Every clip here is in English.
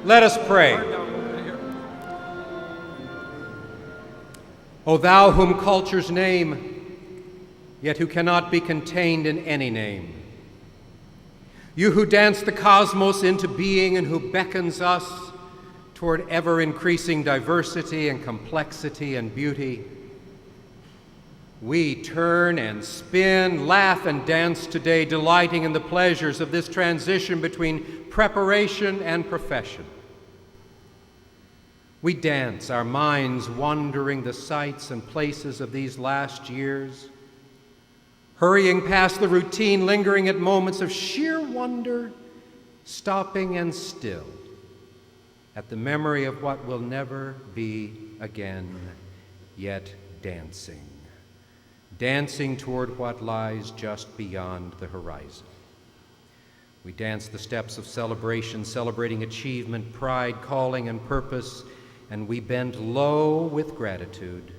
Let us pray. O thou whom cultures name, yet who cannot be contained in any name, you who dance the cosmos into being and who beckons us toward ever-increasing diversity and complexity and beauty, we turn and spin, laugh and dance today, delighting in the pleasures of this transition between preparation and profession. We dance, our minds wandering the sights and places of these last years, hurrying past the routine, lingering at moments of sheer wonder, stopping and still at the memory of what will never be again, yet dancing. Dancing toward what lies just beyond the horizon. We dance the steps of celebration, celebrating achievement, pride, calling, and purpose, and we bend low with gratitude,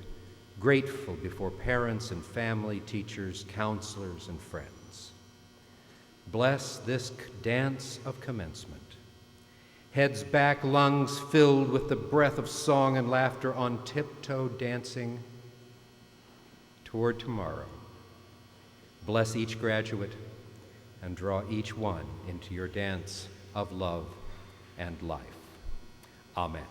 grateful before parents and family, teachers, counselors, and friends. Bless this dance of commencement. Heads back, lungs filled with the breath of song and laughter, on tiptoe dancing toward tomorrow. Bless each graduate and draw each one into your dance of love and life. Amen.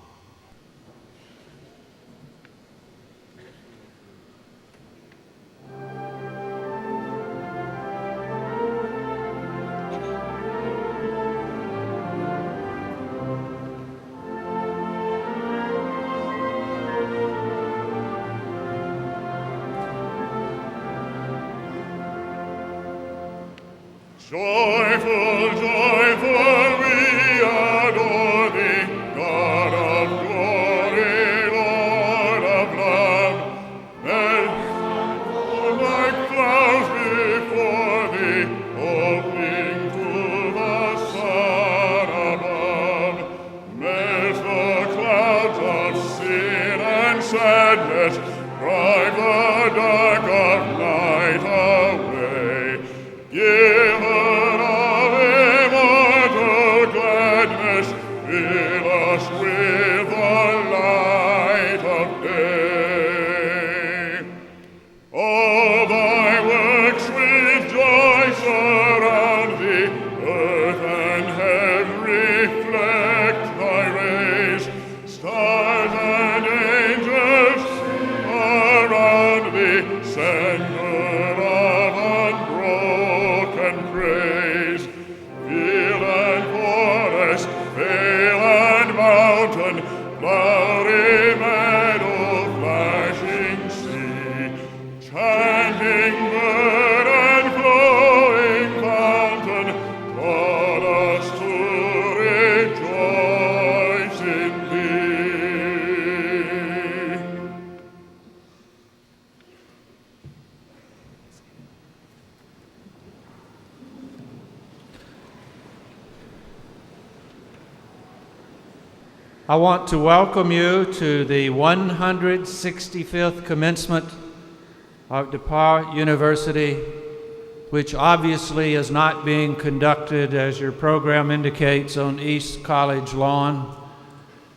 Joyful, joyful, we adore thee, God of glory, Lord of love. Men fall like clouds before thee, opening to the sun. I want to welcome you to the 165th commencement of DePauw University, which obviously is not being conducted, as your program indicates, on East College lawn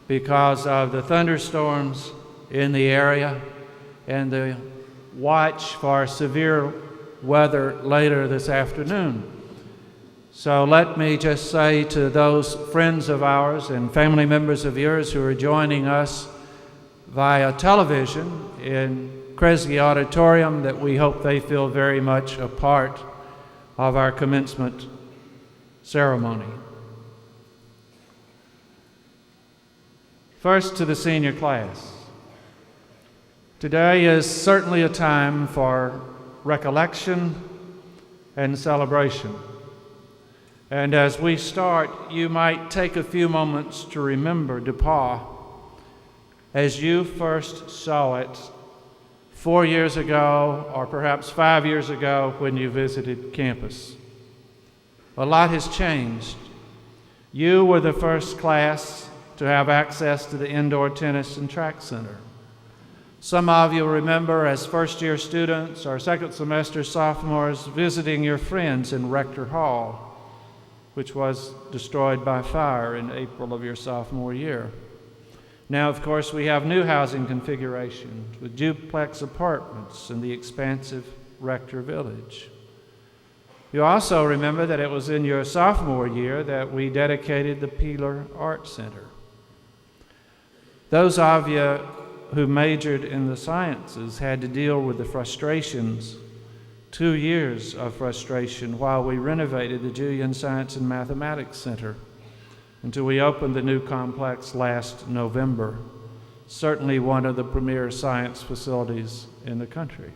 because of the thunderstorms in the area and the watch for severe weather later this afternoon. So let me just say to those friends of ours and family members of yours who are joining us via television in Kresge Auditorium that we hope they feel very much a part of our commencement ceremony. First, to the senior class. Today is certainly a time for recollection and celebration. And as we start, you might take a few moments to remember DePauw as you first saw it 4 years ago, or perhaps 5 years ago when you visited campus. A lot has changed. You were the first class to have access to the indoor tennis and track center. Some of you remember as first-year students or second semester sophomores visiting your friends in Rector Hall, which was destroyed by fire in April of your sophomore year. Now, of course, we have new housing configurations with duplex apartments in the expansive Rector Village. You also remember that it was in your sophomore year that we dedicated the Peeler Art Center. Those of you who majored in the sciences had to deal with the frustrations, 2 years of frustration while we renovated the Julian Science and Mathematics Center until we opened the new complex last November, certainly one of the premier science facilities in the country.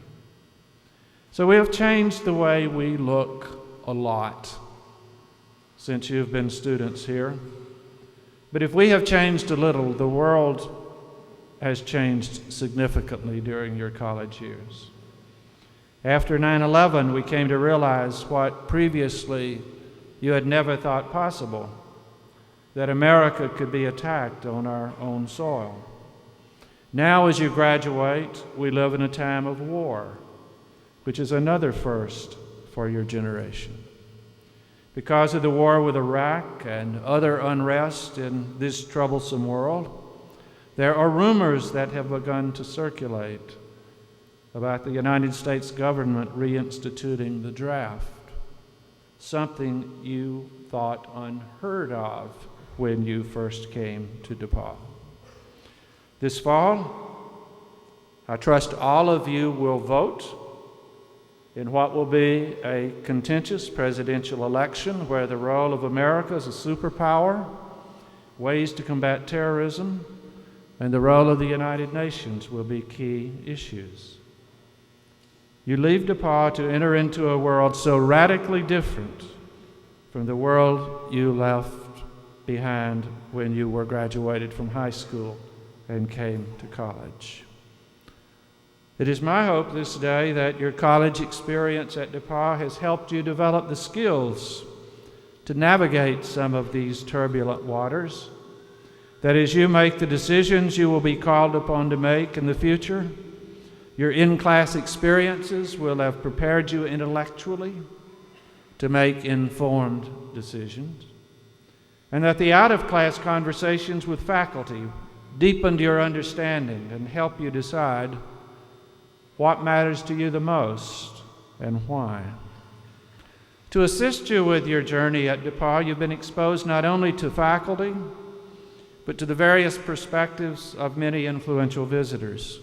So we have changed the way we look a lot since you've been students here. But if we have changed a little, the world has changed significantly during your college years. After 9/11, we came to realize what previously you had never thought possible, that America could be attacked on our own soil. Now, as you graduate, we live in a time of war, which is another first for your generation. Because of the war with Iraq and other unrest in this troublesome world, there are rumors that have begun to circulate about the United States government reinstituting the draft, something you thought unheard of when you first came to DePauw. This fall, I trust all of you will vote in what will be a contentious presidential election where the role of America as a superpower, ways to combat terrorism, and the role of the United Nations will be key issues. You leave DePauw to enter into a world so radically different from the world you left behind when you were graduated from high school and came to college. It is my hope this day that your college experience at DePauw has helped you develop the skills to navigate some of these turbulent waters, that as you make the decisions you will be called upon to make in the future, your in-class experiences will have prepared you intellectually to make informed decisions, and that the out-of-class conversations with faculty deepened your understanding and help you decide what matters to you the most and why. To assist you with your journey at DePauw, you've been exposed not only to faculty, but to the various perspectives of many influential visitors.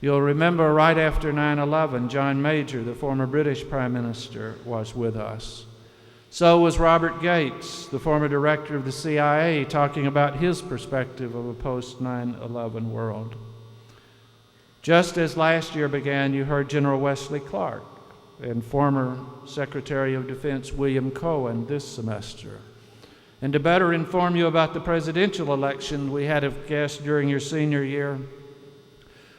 You'll remember right after 9/11, John Major, the former British Prime Minister, was with us. So was Robert Gates, the former director of the CIA, talking about his perspective of a post-9/11 world. Just as last year began, you heard General Wesley Clark and former Secretary of Defense William Cohen this semester. And to better inform you about the presidential election, we had a guest during your senior year,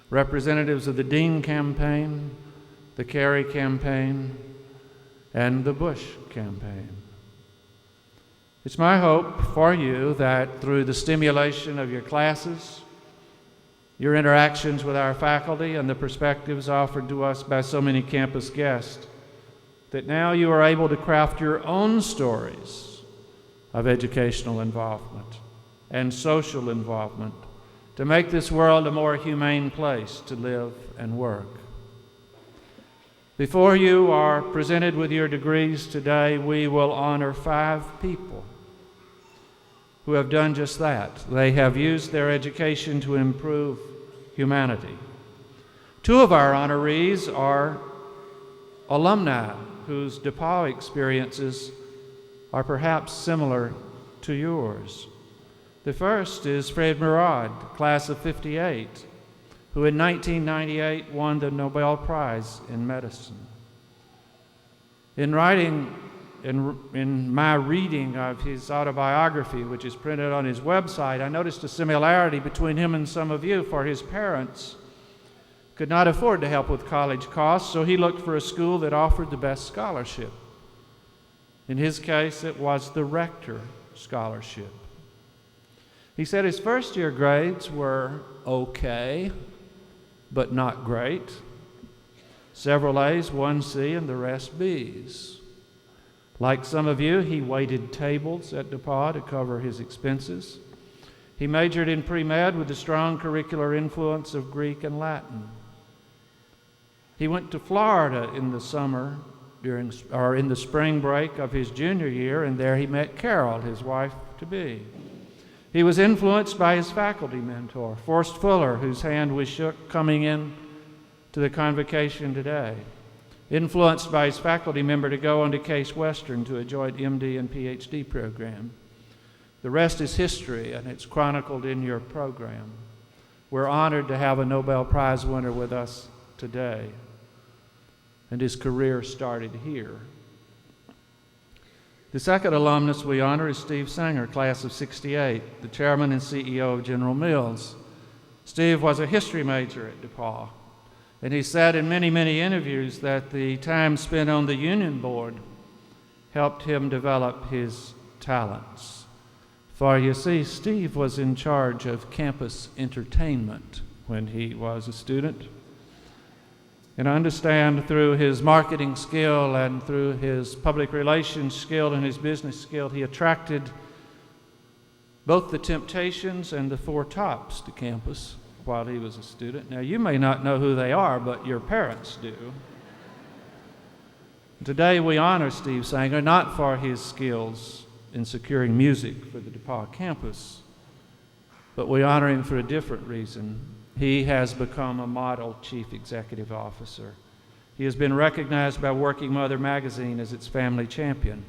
representatives of the Dean campaign, the Kerry campaign, and the Bush campaign. It's my hope for you that through the stimulation of your classes, your interactions with our faculty, and the perspectives offered to us by so many campus guests, that now you are able to craft your own stories of educational involvement and social involvement to make this world a more humane place to live and work. Before you are presented with your degrees today, we will honor 5 people who have done just that. They have used their education to improve humanity. 2 of our honorees are alumni whose DePauw experiences are perhaps similar to yours. The first is Nick Mourouzis, class of '58, who in 1998 won the Nobel Prize in Medicine. In my reading of his autobiography, which is printed on his website, I noticed a similarity between him and some of you, for his parents could not afford to help with college costs, so he looked for a school that offered the best scholarship. In his case, it was the Rector Scholarship. He said his first-year grades were okay, but not great. Several A's, 1 C, and the rest B's. Like some of you, he waited tables at DePauw to cover his expenses. He majored in pre-med with the strong curricular influence of Greek and Latin. He went to Florida in the summer, in the spring break of his junior year, and there he met Carol, his wife-to-be. He was influenced by his faculty mentor, Forrest Fuller, whose hand we shook coming in to the convocation today. Influenced by his faculty member to go on to Case Western to a joint MD and PhD program. The rest is history, and it's chronicled in your program. We're honored to have a Nobel Prize winner with us today, and his career started here. The second alumnus we honor is Steve Sanger, class of '68, the chairman and CEO of General Mills. Steve was a history major at DePauw, and he said in many, many interviews that the time spent on the union board helped him develop his talents. For you see, Steve was in charge of campus entertainment when he was a student. And I understand through his marketing skill and through his public relations skill and his business skill, he attracted both the Temptations and the Four Tops to campus while he was a student. Now, you may not know who they are, but your parents do. Today, we honor Steve Sanger not for his skills in securing music for the DePauw campus, but we honor him for a different reason. He has become a model chief executive officer. He has been recognized by Working Mother magazine as its family champion.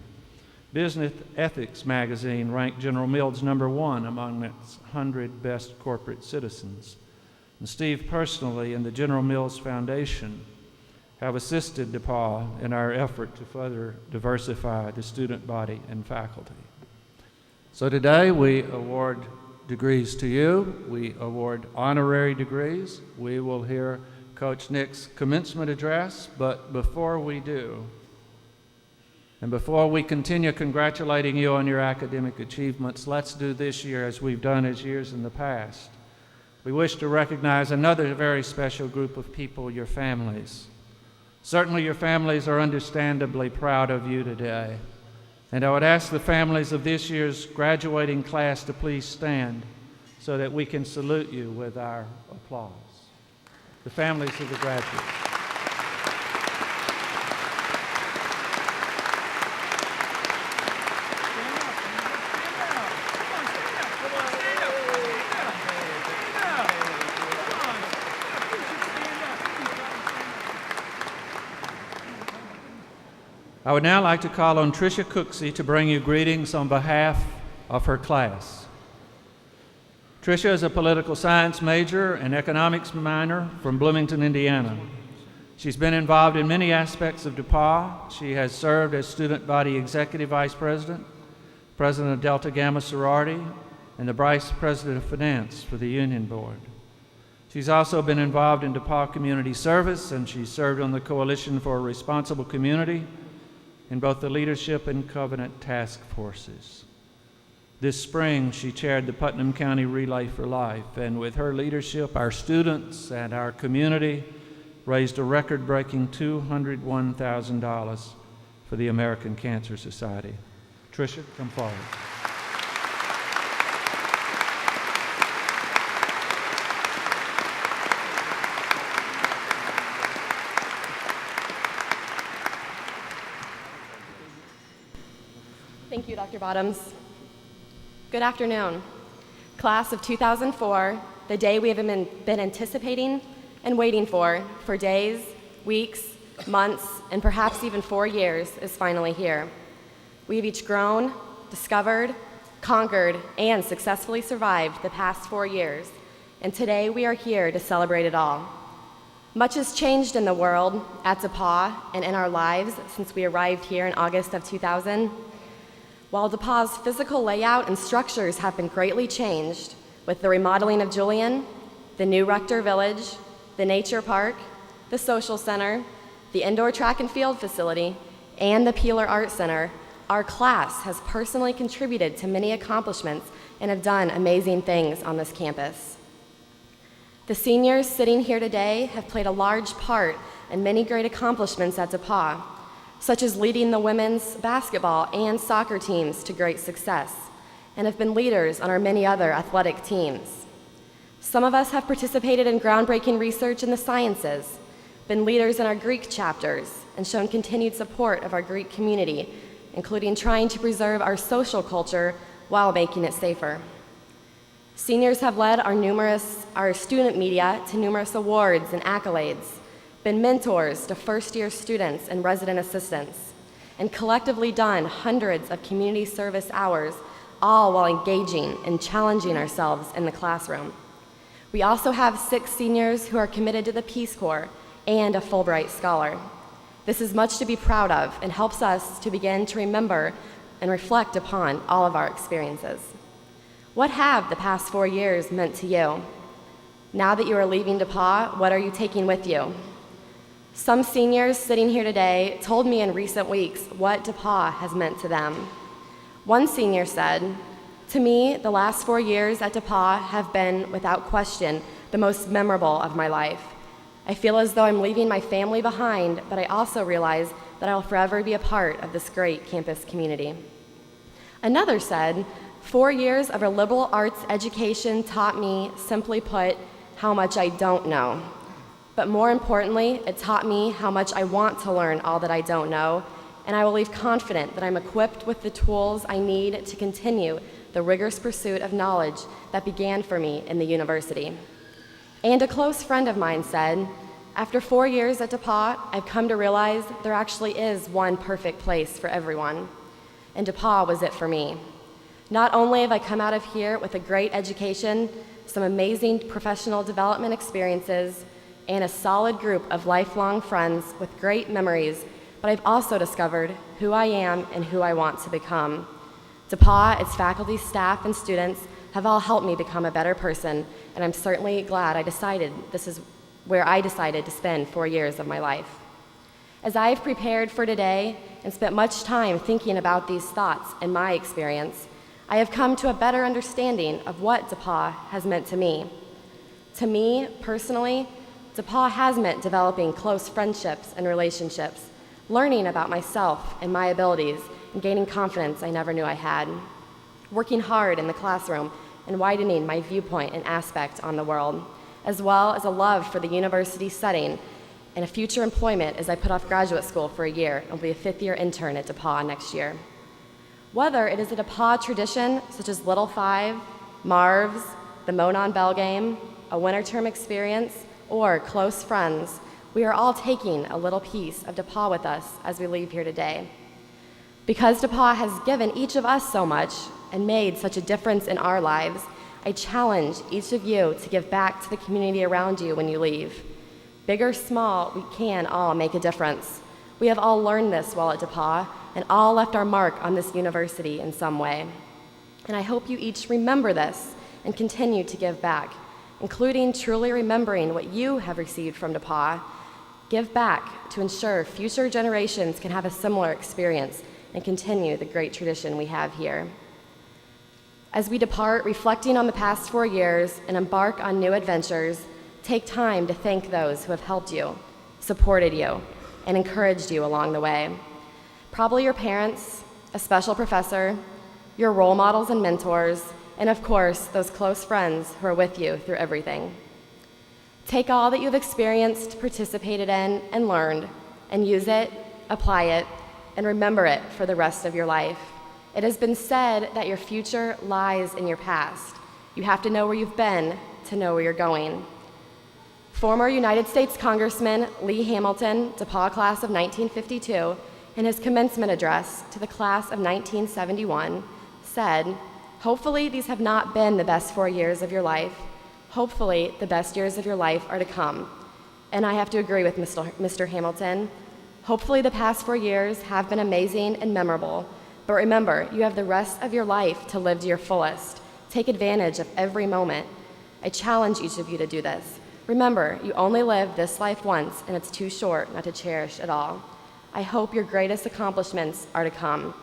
Business Ethics magazine ranked General Mills #1 among its 100 best corporate citizens. And Steve personally and the General Mills Foundation have assisted DePauw in our effort to further diversify the student body and faculty. So today we award degrees to you. We award honorary degrees. We will hear Coach Nick's commencement address, but before we do, and before we continue congratulating you on your academic achievements, let's do this year as we've done as years in the past. We wish to recognize another very special group of people, your families. Certainly your families are understandably proud of you today. And I would ask the families of this year's graduating class to please stand so that we can salute you with our applause. The families of the graduates. I would now like to call on Tricia Cooksey to bring you greetings on behalf of her class. Tricia is a political science major and economics minor from Bloomington, Indiana. She's been involved in many aspects of DePauw. She has served as student body executive vice president, president of Delta Gamma sorority, and the vice president of finance for the union board. She's also been involved in DePauw community service, and she served on the Coalition for a Responsible Community in both the leadership and covenant task forces. This spring, she chaired the Putnam County Relay for Life, and with her leadership, our students and our community raised a record-breaking $201,000 for the American Cancer Society. Tricia, come forward. Thank you, Dr. Bottoms. Good afternoon. Class of 2004, the day we have been anticipating and waiting for days, weeks, months, and perhaps even 4 years is finally here. We have each grown, discovered, conquered, and successfully survived the past 4 years, and today we are here to celebrate it all. Much has changed in the world, at DePauw, and in our lives since we arrived here in August of 2000. While DePauw's physical layout and structures have been greatly changed, with the remodeling of Julian, the new Rector Village, the Nature Park, the Social Center, the indoor track and field facility, and the Peeler Art Center, our class has personally contributed to many accomplishments and have done amazing things on this campus. The seniors sitting here today have played a large part in many great accomplishments at DePauw, such as leading the women's basketball and soccer teams to great success, and have been leaders on our many other athletic teams. Some of us have participated in groundbreaking research in the sciences, been leaders in our Greek chapters, and shown continued support of our Greek community, including trying to preserve our social culture while making it safer. Seniors have led our student media to numerous awards and accolades, been mentors to first-year students and resident assistants, and collectively done hundreds of community service hours, all while engaging and challenging ourselves in the classroom. We also have 6 seniors who are committed to the Peace Corps and a Fulbright Scholar. This is much to be proud of and helps us to begin to remember and reflect upon all of our experiences. What have the past 4 years meant to you? Now that you are leaving DePauw, what are you taking with you? Some seniors sitting here today told me in recent weeks what DePauw has meant to them. One senior said, "To me, the last 4 years at DePauw have been, without question, the most memorable of my life. I feel as though I'm leaving my family behind, but I also realize that I will forever be a part of this great campus community." Another said, 4 years of a liberal arts education taught me, simply put, how much I don't know. But more importantly, it taught me how much I want to learn all that I don't know, and I will leave confident that I'm equipped with the tools I need to continue the rigorous pursuit of knowledge that began for me in the university. And a close friend of mine said, "After 4 years at DePauw, I've come to realize there actually is one perfect place for everyone." And DePauw was it for me. Not only have I come out of here with a great education, some amazing professional development experiences, and a solid group of lifelong friends with great memories, but I've also discovered who I am and who I want to become. DePauw, its faculty, staff, and students have all helped me become a better person, and I'm certainly glad this is where I decided to spend 4 years of my life. As I have prepared for today and spent much time thinking about these thoughts and my experience, I have come to a better understanding of what DePauw has meant to me. To me, personally, DePauw has meant developing close friendships and relationships, learning about myself and my abilities, and gaining confidence I never knew I had, working hard in the classroom and widening my viewpoint and aspect on the world, as well as a love for the university setting and a future employment as I put off graduate school for a year and will be a 5th-year intern at DePauw next year. Whether it is a DePauw tradition such as Little Five, Marv's, the Monon Bell Game, a winter term experience, or close friends, we are all taking a little piece of DePauw with us as we leave here today. Because DePauw has given each of us so much and made such a difference in our lives, I challenge each of you to give back to the community around you when you leave. Big or small, we can all make a difference. We have all learned this while at DePauw and all left our mark on this university in some way. And I hope you each remember this and continue to give back, including truly remembering what you have received from DePauw. Give back to ensure future generations can have a similar experience and continue the great tradition we have here. As we depart, reflecting on the past 4 years and embark on new adventures, take time to thank those who have helped you, supported you, and encouraged you along the way. Probably your parents, a special professor, your role models and mentors, and of course, those close friends who are with you through everything. Take all that you've experienced, participated in, and learned, and use it, apply it, and remember it for the rest of your life. It has been said that your future lies in your past. You have to know where you've been to know where you're going. Former United States Congressman Lee Hamilton, DePauw class of 1952, in his commencement address to the class of 1971, said, "Hopefully these have not been the best 4 years of your life. Hopefully the best years of your life are to come." And I have to agree with Mr. Hamilton. Hopefully the past 4 years have been amazing and memorable, but remember, you have the rest of your life to live to your fullest. Take advantage of every moment. I challenge each of you to do this. Remember, you only live this life once, and it's too short not to cherish it all. I hope your greatest accomplishments are to come.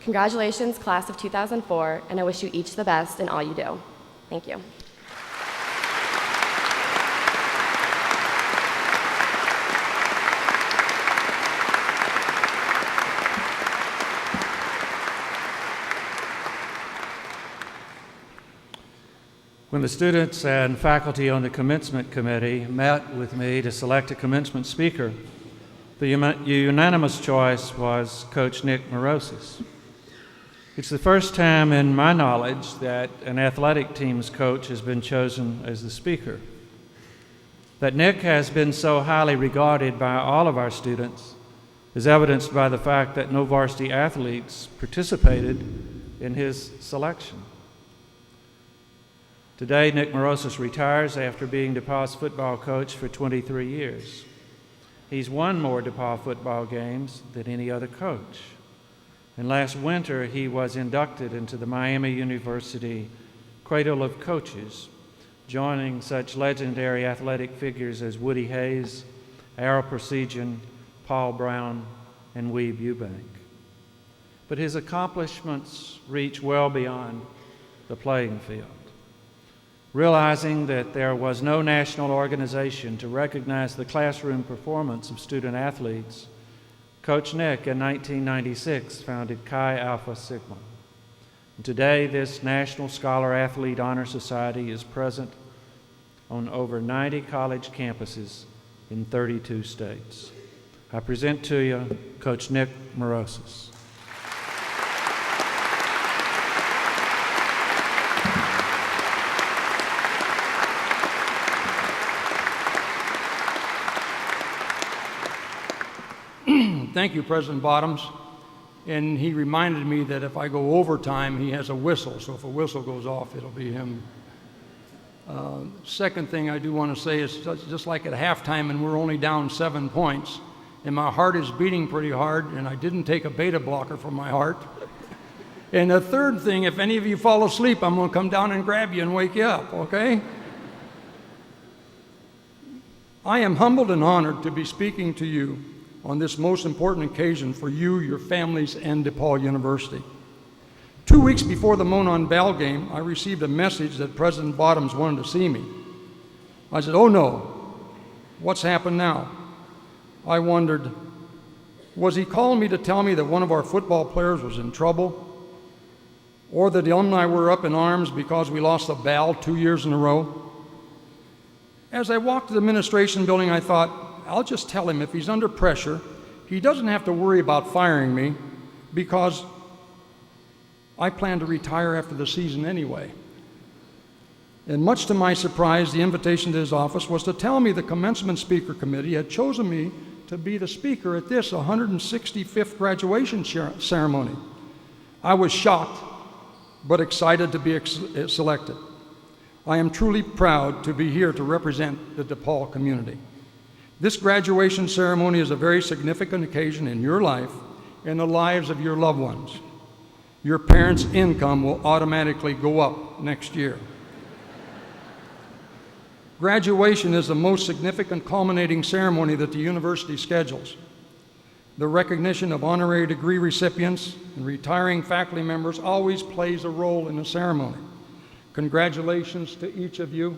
Congratulations, class of 2004, and I wish you each the best in all you do. Thank you. When the students and faculty on the Commencement Committee met with me to select a commencement speaker, the unanimous choice was Coach Nick Mourouzis. It's the first time in my knowledge that an athletic team's coach has been chosen as the speaker. That Nick has been so highly regarded by all of our students is evidenced by the fact that no varsity athletes participated in his selection. Today, Nick Mourouzis retires after being DePauw's football coach for 23 years. He's won more DePauw football games than any other coach. And last winter, he was inducted into the Miami University Cradle of Coaches, joining such legendary athletic figures as Woody Hayes, Ara Precision, Paul Brown, and Weeb Eubank. But his accomplishments reach well beyond the playing field. Realizing that there was no national organization to recognize the classroom performance of student athletes, Coach Nick in 1996 founded Chi Alpha Sigma. And today, this National Scholar Athlete Honor Society is present on over 90 college campuses in 32 states. I present to you Coach Nick Mourouzis. Thank you, President Bottoms. And he reminded me that if I go overtime, he has a whistle. So if a whistle goes off, it'll be him. Second thing I do want to say is just like at halftime and we're only down 7 points, and my heart is beating pretty hard, and I didn't take a beta blocker for my heart. And the third thing, if any of you fall asleep, I'm going to come down and grab you and wake you up, okay? I am humbled and honored to be speaking to you on this most important occasion for you, your families, and DePauw University. 2 weeks before the Monon Bell game, I received a message that President Bottoms wanted to see me. I said, "Oh no, what's happened now?" I wondered, was he calling me to tell me that one of our football players was in trouble? Or that the alumni were up in arms because we lost the Bell 2 years in a row? As I walked to the administration building, I thought, I'll just tell him if he's under pressure, he doesn't have to worry about firing me because I plan to retire after the season anyway. And much to my surprise, the invitation to his office was to tell me the Commencement Speaker Committee had chosen me to be the speaker at this 165th graduation ceremony. I was shocked, but excited to be selected. I am truly proud to be here to represent the DePauw community. This graduation ceremony is a very significant occasion in your life and the lives of your loved ones. Your parents' income will automatically go up next year. Graduation is the most significant culminating ceremony that the university schedules. The recognition of honorary degree recipients and retiring faculty members always plays a role in the ceremony. Congratulations to each of you.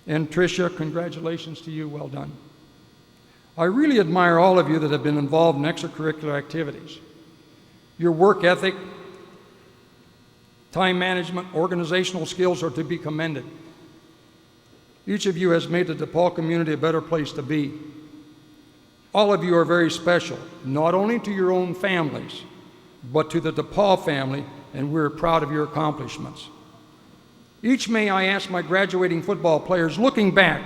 And Tricia, congratulations to you, well done. I really admire all of you that have been involved in extracurricular activities. Your work ethic, time management, organizational skills are to be commended. Each of you has made the DePauw community a better place to be. All of you are very special, not only to your own families, but to the DePauw family, and we're proud of your accomplishments. Each May I ask my graduating football players, looking back,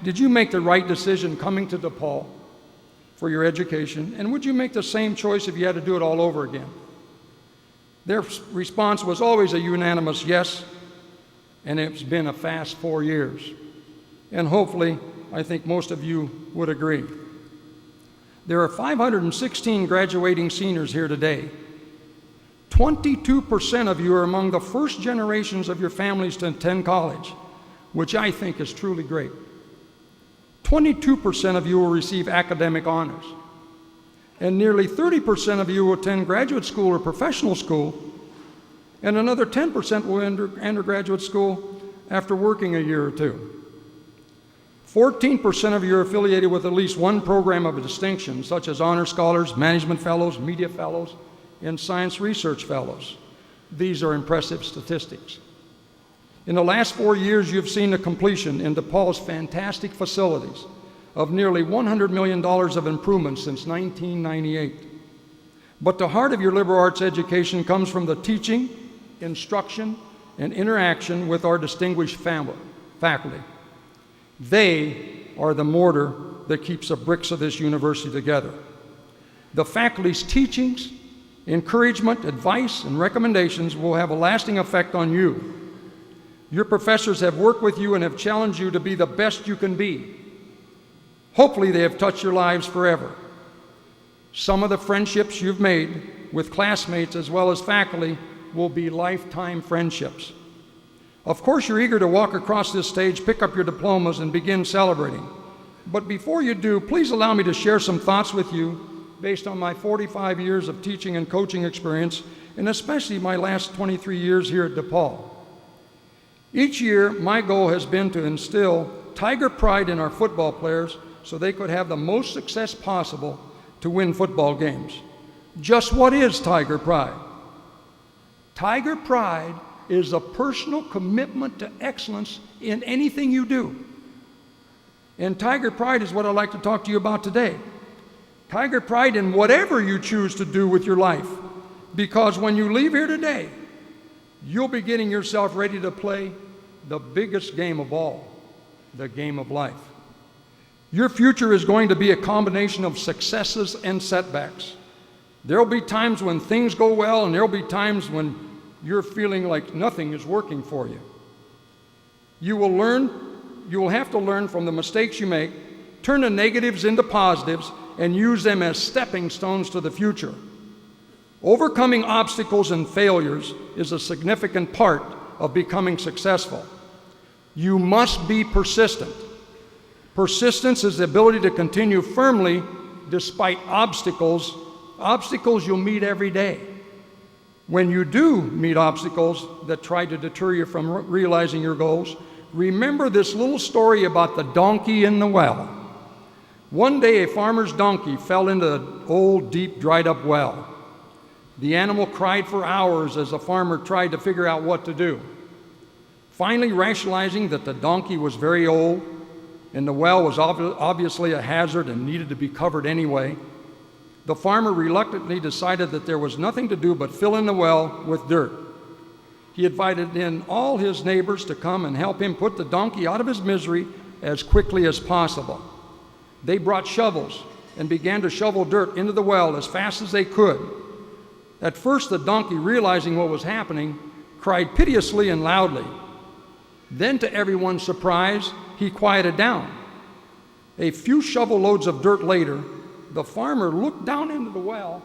did you make the right decision coming to DePauw for your education, and would you make the same choice if you had to do it all over again? Their response was always a unanimous yes, and it's been a fast 4 years. And hopefully, I think most of you would agree. There are 516 graduating seniors here today. 22% of you are among the first generations of your families to attend college, which I think is truly great. 22% of you will receive academic honors, and nearly 30% of you will attend graduate school or professional school, and another 10% will enter undergraduate school after working a year or two. 14% of you are affiliated with at least one program of distinction, such as honor scholars, management fellows, media fellows, and science research fellows. These are impressive statistics. In the last 4 years, you've seen the completion in DePauw's fantastic facilities of nearly $100 million of improvements since 1998. But the heart of your liberal arts education comes from the teaching, instruction, and interaction with our distinguished faculty. They are the mortar that keeps the bricks of this university together. The faculty's teachings, encouragement, advice, and recommendations will have a lasting effect on you. Your professors have worked with you and have challenged you to be the best you can be. Hopefully, they have touched your lives forever. Some of the friendships you've made with classmates as well as faculty will be lifetime friendships. Of course, you're eager to walk across this stage, pick up your diplomas, and begin celebrating. But before you do, please allow me to share some thoughts with you based on my 45 years of teaching and coaching experience, and especially my last 23 years here at DePauw. Each year, my goal has been to instill Tiger pride in our football players so they could have the most success possible to win football games. Just what is Tiger pride? Tiger pride is a personal commitment to excellence in anything you do. And Tiger pride is what I'd like to talk to you about today. Tiger pride in whatever you choose to do with your life, because when you leave here today, you'll be getting yourself ready to play the biggest game of all, the game of life. Your future is going to be a combination of successes and setbacks. There'll be times when things go well, and there'll be times when you're feeling like nothing is working for you. You will have to learn from the mistakes you make, turn the negatives into positives, and use them as stepping stones to the future. Overcoming obstacles and failures is a significant part of becoming successful. You must be persistent. Persistence is the ability to continue firmly despite obstacles you'll meet every day. When you do meet obstacles that try to deter you from realizing your goals, remember this little story about the donkey in the well. One day, a farmer's donkey fell into an old, deep, dried-up well. The animal cried for hours as the farmer tried to figure out what to do. Finally, rationalizing that the donkey was very old and the well was obviously a hazard and needed to be covered anyway, the farmer reluctantly decided that there was nothing to do but fill in the well with dirt. He invited in all his neighbors to come and help him put the donkey out of his misery as quickly as possible. They brought shovels and began to shovel dirt into the well as fast as they could. At first, the donkey, realizing what was happening, cried piteously and loudly. Then, to everyone's surprise, he quieted down. A few shovel loads of dirt later, the farmer looked down into the well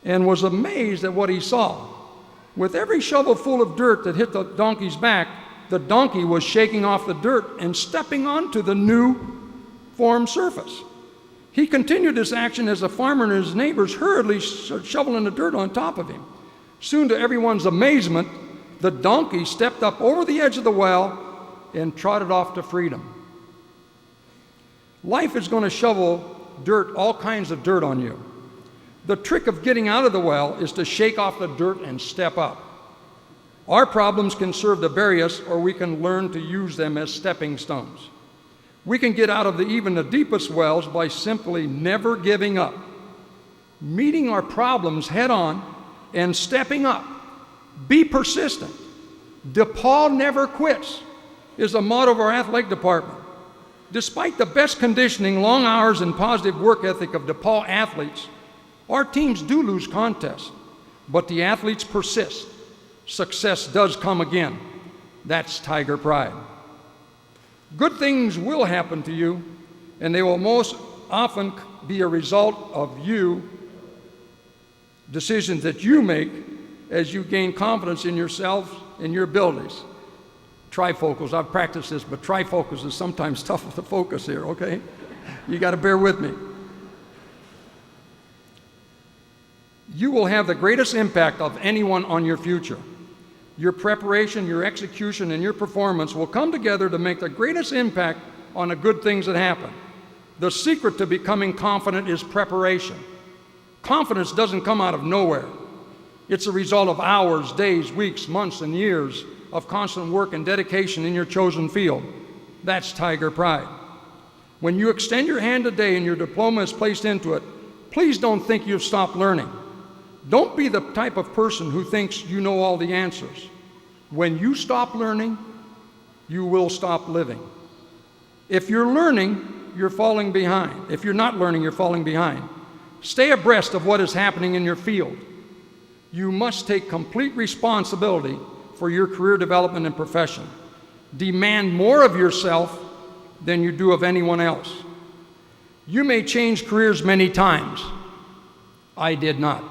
and was amazed at what he saw. With every shovel full of dirt that hit the donkey's back, the donkey was shaking off the dirt and stepping onto the new formed surface. He continued this action as the farmer and his neighbors hurriedly shoveling the dirt on top of him. Soon, to everyone's amazement, the donkey stepped up over the edge of the well and trotted off to freedom. Life is going to shovel dirt, all kinds of dirt on you. The trick of getting out of the well is to shake off the dirt and step up. Our problems can serve to bury us, or we can learn to use them as stepping stones. We can get out of even the deepest wells by simply never giving up, meeting our problems head on and stepping up. Be persistent. DePauw never quits is the motto of our athletic department. Despite the best conditioning, long hours, and positive work ethic of DePauw athletes, our teams do lose contests, but the athletes persist. Success does come again. That's Tiger pride. Good things will happen to you, and they will most often be a result of decisions that you make as you gain confidence in yourself and your abilities. Trifocals, I've practiced this, but trifocals is sometimes tough to focus here, okay? You got to bear with me. You will have the greatest impact of anyone on your future. Your preparation, your execution, and your performance will come together to make the greatest impact on the good things that happen. The secret to becoming confident is preparation. Confidence doesn't come out of nowhere. It's a result of hours, days, weeks, months, and years of constant work and dedication in your chosen field. That's Tiger pride. When you extend your hand today and your diploma is placed into it, please don't think you've stopped learning. Don't be the type of person who thinks you know all the answers. When you stop learning, you will stop living. If you're learning, you're falling behind. If you're not learning, you're falling behind. Stay abreast of what is happening in your field. You must take complete responsibility for your career development and profession. Demand more of yourself than you do of anyone else. You may change careers many times. I did not.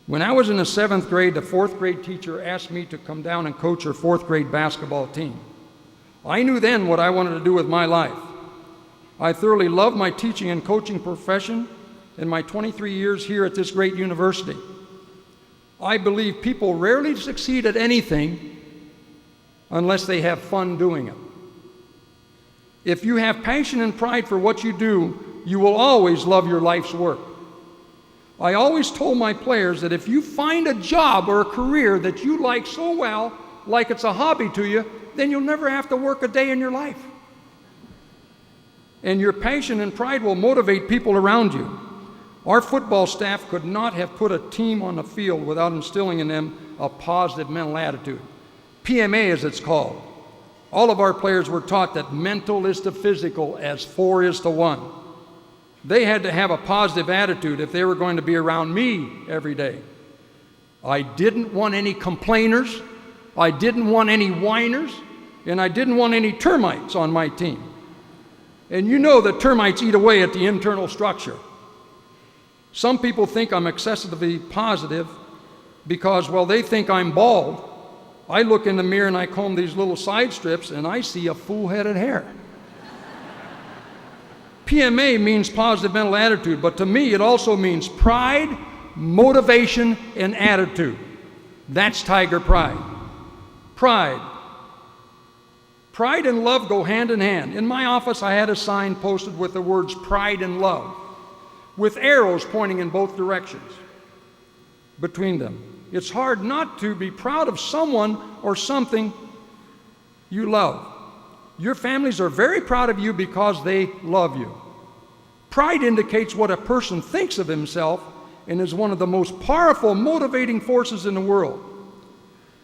When I was in the 7th grade, the 4th grade teacher asked me to come down and coach her 4th grade basketball team. I knew then what I wanted to do with my life. I thoroughly loved my teaching and coaching profession in my 23 years here at this great university. I believe people rarely succeed at anything unless they have fun doing it. If you have passion and pride for what you do, you will always love your life's work. I always told my players that if you find a job or a career that you like so well, like it's a hobby to you, then you'll never have to work a day in your life. And your passion and pride will motivate people around you. Our football staff could not have put a team on the field without instilling in them a positive mental attitude. PMA, as it's called. All of our players were taught that mental is to physical as 4 is to 1. They had to have a positive attitude if they were going to be around me every day. I didn't want any complainers, I didn't want any whiners, and I didn't want any termites on my team. And you know that termites eat away at the internal structure. Some people think I'm excessively positive because, well, they think I'm bald. I look in the mirror and I comb these little side strips and I see a full-headed hair. PMA means positive mental attitude, but to me it also means pride, motivation, and attitude. That's Tiger pride. Pride. Pride and love go hand in hand. In my office I had a sign posted with the words pride and love, with arrows pointing in both directions between them. It's hard not to be proud of someone or something you love. Your families are very proud of you because they love you. Pride indicates what a person thinks of himself and is one of the most powerful motivating forces in the world.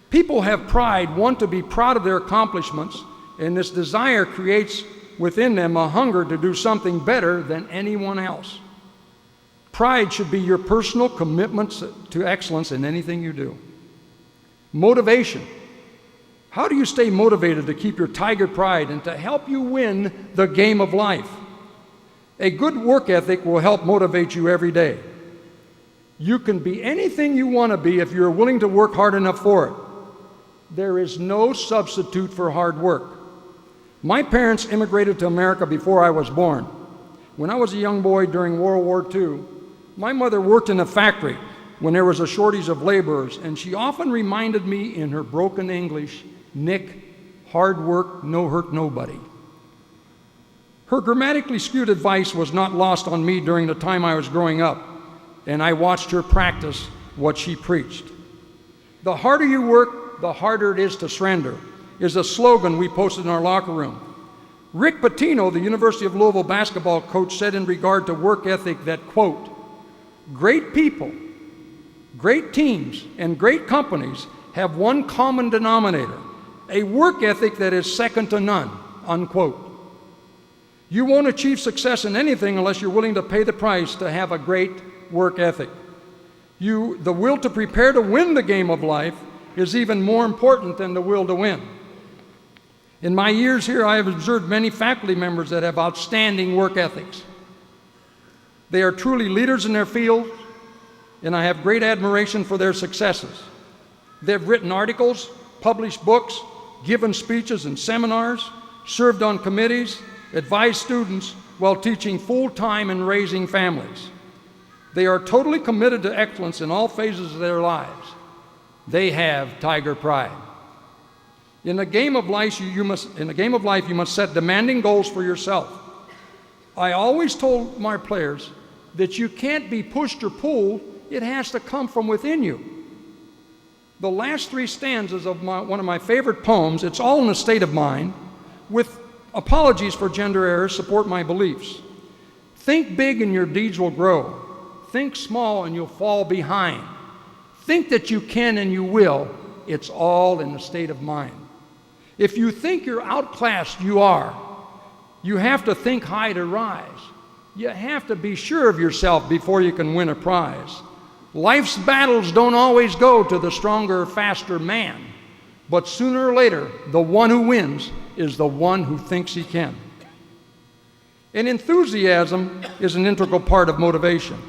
People have pride, want to be proud of their accomplishments, and this desire creates within them a hunger to do something better than anyone else. Pride should be your personal commitment to excellence in anything you do. Motivation. How do you stay motivated to keep your tiger pride and to help you win the game of life? A good work ethic will help motivate you every day. You can be anything you want to be if you're willing to work hard enough for it. There is no substitute for hard work. My parents immigrated to America before I was born. When I was a young boy during World War II, my mother worked in a factory when there was a shortage of laborers, and she often reminded me in her broken English, "Nick, hard work, no hurt nobody." Her grammatically skewed advice was not lost on me during the time I was growing up, and I watched her practice what she preached. "The harder you work, the harder it is to surrender," is a slogan we posted in our locker room. Rick Pitino, the University of Louisville basketball coach, said in regard to work ethic that, quote, "Great people, great teams, and great companies have one common denominator, a work ethic that is second to none," unquote. You won't achieve success in anything unless you're willing to pay the price to have a great work ethic. The will to prepare to win the game of life is even more important than the will to win. In my years here, I have observed many faculty members that have outstanding work ethics. They are truly leaders in their field, and I have great admiration for their successes. They've written articles, published books, given speeches and seminars, served on committees, advised students while teaching full-time and raising families. They are totally committed to excellence in all phases of their lives. They have Tiger pride. In the game of life, you must set demanding goals for yourself. I always told my players that you can't be pushed or pulled. It has to come from within you. The last three stanzas of one of my favorite poems, "It's All in a State of Mind," with apologies for gender errors, support my beliefs. Think big and your deeds will grow. Think small and you'll fall behind. Think that you can and you will. It's all in the state of mind. If you think you're outclassed, you are. You have to think high to rise. You have to be sure of yourself before you can win a prize. Life's battles don't always go to the stronger, faster man, but sooner or later, the one who wins is the one who thinks he can. And enthusiasm is an integral part of motivation.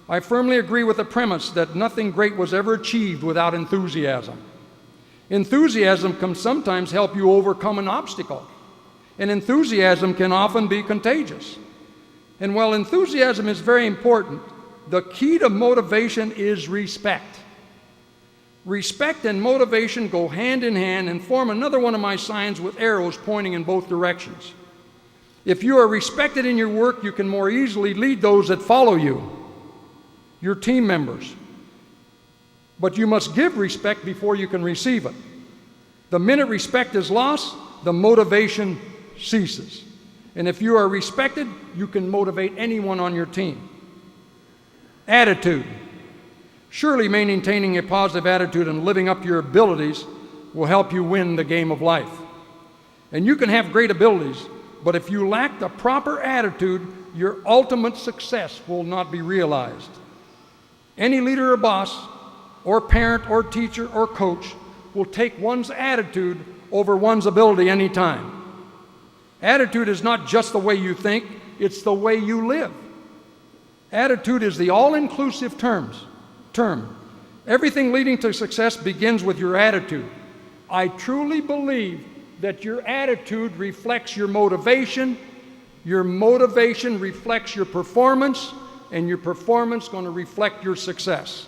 I firmly agree with the premise that nothing great was ever achieved without enthusiasm. Enthusiasm can sometimes help you overcome an obstacle, and enthusiasm can often be contagious. And while enthusiasm is very important, the key to motivation is respect. Respect and motivation go hand in hand and form another one of my signs with arrows pointing in both directions. If you are respected in your work, you can more easily lead those that follow you, your team members. But you must give respect before you can receive it. The minute respect is lost, the motivation ceases. And if you are respected, you can motivate anyone on your team. Attitude. Surely maintaining a positive attitude and living up to your abilities will help you win the game of life. And you can have great abilities, but if you lack the proper attitude, your ultimate success will not be realized. Any leader or boss, or parent, or teacher, or coach will take one's attitude over one's ability anytime. Attitude is not just the way you think, it's the way you live. Attitude is the all-inclusive term. Everything leading to success begins with your attitude. I truly believe that your attitude reflects your motivation reflects your performance, and your performance is going to reflect your success.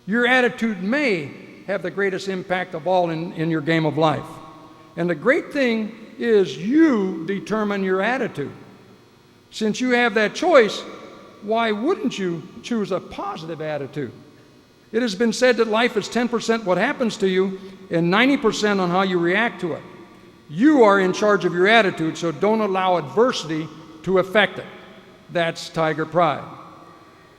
Your attitude may have the greatest impact of all in your game of life. And the great thing is you determine your attitude. Since you have that choice, why wouldn't you choose a positive attitude? It has been said that life is 10% what happens to you and 90% on how you react to it. You are in charge of your attitude, so don't allow adversity to affect it. That's Tiger pride.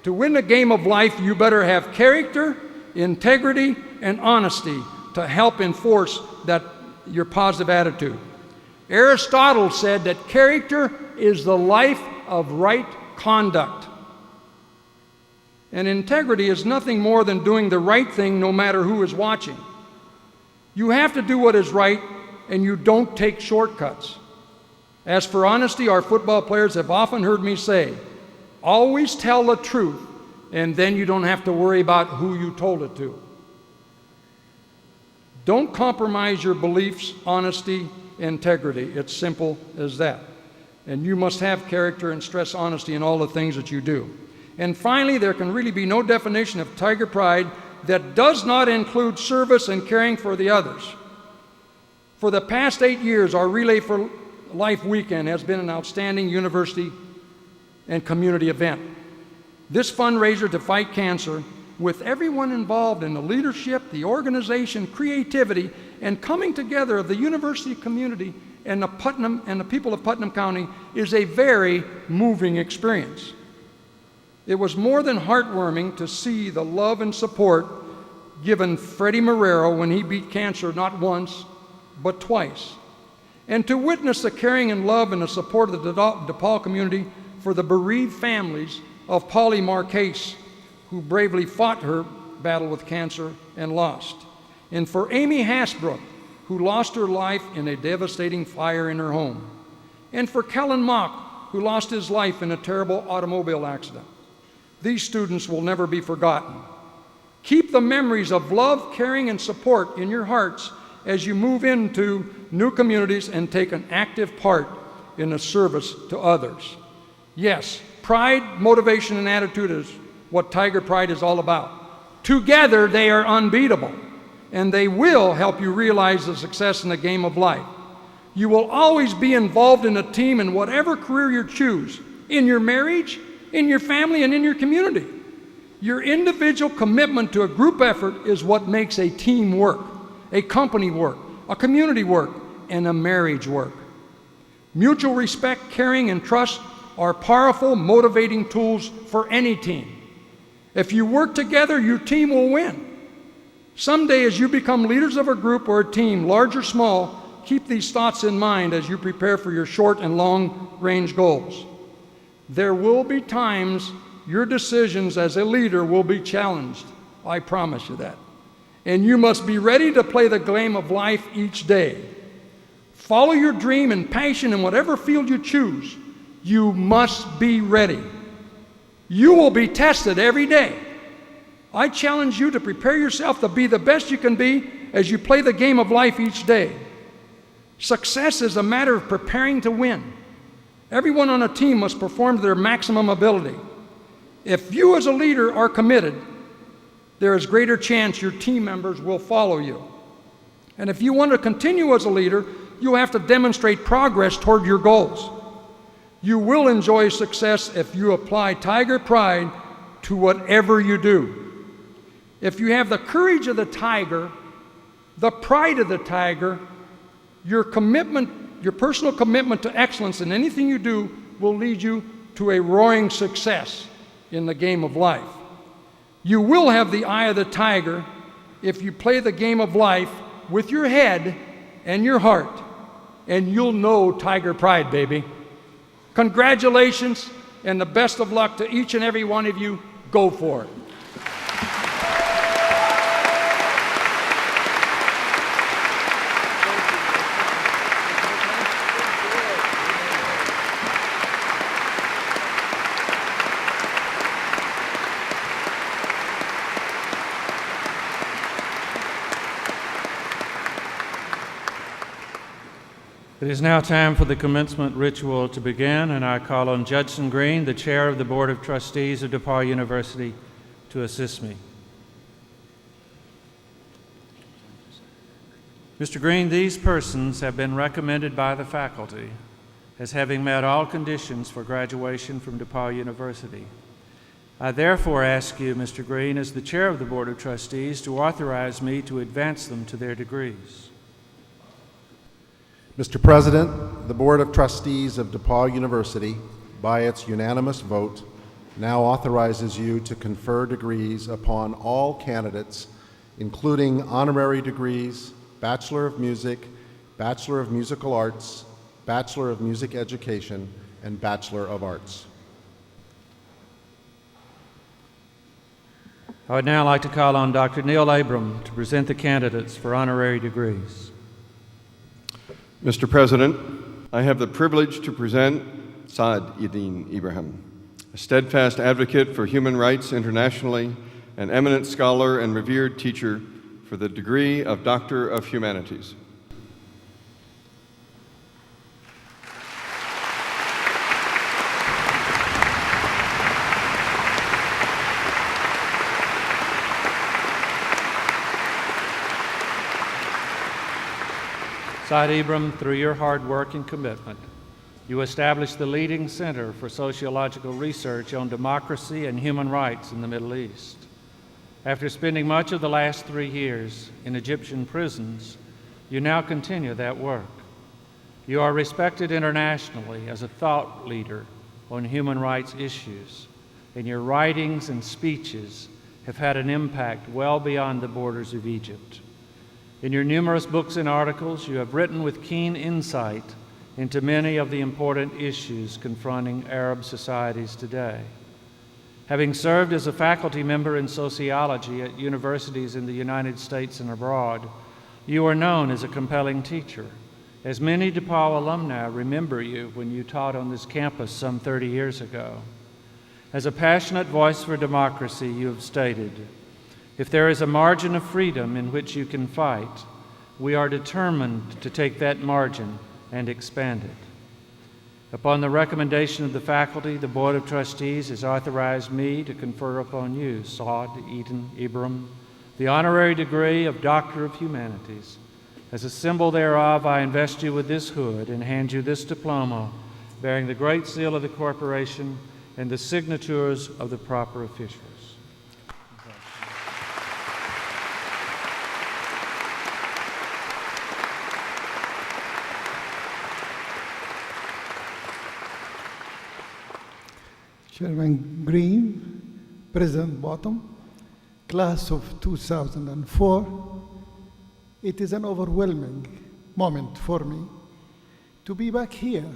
To win the game of life, you better have character, integrity, and honesty to help enforce your positive attitude. Aristotle said that character is the life of right conduct. And integrity is nothing more than doing the right thing no matter who is watching. You have to do what is right, and you don't take shortcuts. As for honesty, our football players have often heard me say, always tell the truth, and then you don't have to worry about who you told it to. Don't compromise your beliefs, honesty, integrity. It's simple as that. and you must have character and stress honesty in all the things that you do. And finally, there can really be no definition of Tiger Pride that does not include service and caring for the others. For the past 8 years, our Relay for Life weekend has been an outstanding university and community event. This fundraiser to fight cancer, with everyone involved in the leadership, the organization, creativity, and coming together of the university community and the people of Putnam County, is a very moving experience. It was more than heartwarming to see the love and support given Freddie Marrero when he beat cancer not once, but twice. And to witness the caring and love and the support of the DePauw community for the bereaved families of Polly Marcase, who bravely fought her battle with cancer and lost. And for Amy Hasbrook, who lost her life in a devastating fire in her home. And for Kellen Mock, who lost his life in a terrible automobile accident. These students will never be forgotten. Keep the memories of love, caring, and support in your hearts as you move into new communities and take an active part in the service to others. Yes, pride, motivation, and attitude is what Tiger Pride is all about. Together, they are unbeatable, and they will help you realize the success in the game of life. You will always be involved in a team in whatever career you choose, in your marriage, in your family, and in your community. Your individual commitment to a group effort is what makes a team work, a company work, a community work, and a marriage work. Mutual respect, caring, and trust are powerful, motivating tools for any team. If you work together, your team will win. Someday, as you become leaders of a group or a team, large or small, keep these thoughts in mind as you prepare for your short and long-range goals. There will be times your decisions as a leader will be challenged. I promise you that. And you must be ready to play the game of life each day. Follow your dream and passion in whatever field you choose. You must be ready. You will be tested every day. I challenge you to prepare yourself to be the best you can be as you play the game of life each day. Success is a matter of preparing to win. Everyone on a team must perform to their maximum ability. If you as a leader are committed, there is greater chance your team members will follow you. And if you want to continue as a leader, you have to demonstrate progress toward your goals. You will enjoy success if you apply Tiger Pride to whatever you do. If you have the courage of the tiger, the pride of the tiger, your commitment, your personal commitment to excellence in anything you do will lead you to a roaring success in the game of life. You will have the eye of the tiger if you play the game of life with your head and your heart, and you'll know Tiger Pride, baby. Congratulations and the best of luck to each and every one of you. Go for it. It is now time for the commencement ritual to begin, and I call on Judson Green, the chair of the Board of Trustees of DePauw University, to assist me. Mr. Green, these persons have been recommended by the faculty as having met all conditions for graduation from DePauw University. I therefore ask you, Mr. Green, as the chair of the Board of Trustees, to authorize me to advance them to their degrees. Mr. President, the Board of Trustees of DePauw University, by its unanimous vote, now authorizes you to confer degrees upon all candidates, including honorary degrees, Bachelor of Music, Bachelor of Musical Arts, Bachelor of Music Education, and Bachelor of Arts. I would now like to call on Dr. Neil Abram to present the candidates for honorary degrees. Mr. President, I have the privilege to present Saad Eddin Ibrahim, a steadfast advocate for human rights internationally, an eminent scholar and revered teacher, for the degree of Doctor of Humanities. Saad Ibrahim, through your hard work and commitment, you established the leading center for sociological research on democracy and human rights in the Middle East. After spending much of the last 3 years in Egyptian prisons, you now continue that work. You are respected internationally as a thought leader on human rights issues, and your writings and speeches have had an impact well beyond the borders of Egypt. In your numerous books and articles, you have written with keen insight into many of the important issues confronting Arab societies today. Having served as a faculty member in sociology at universities in the United States and abroad, you are known as a compelling teacher, as many DePauw alumni remember you when you taught on this campus some 30 years ago. As a passionate voice for democracy, you have stated, "If there is a margin of freedom in which you can fight, we are determined to take that margin and expand it." Upon the recommendation of the faculty, the Board of Trustees has authorized me to confer upon you, Saad Eddin Ibrahim, the honorary degree of Doctor of Humanities. As a symbol thereof, I invest you with this hood and hand you this diploma bearing the Great Seal of the corporation and the signatures of the proper officials. Chairman Green, President Bottom, class of 2004, it is an overwhelming moment for me to be back here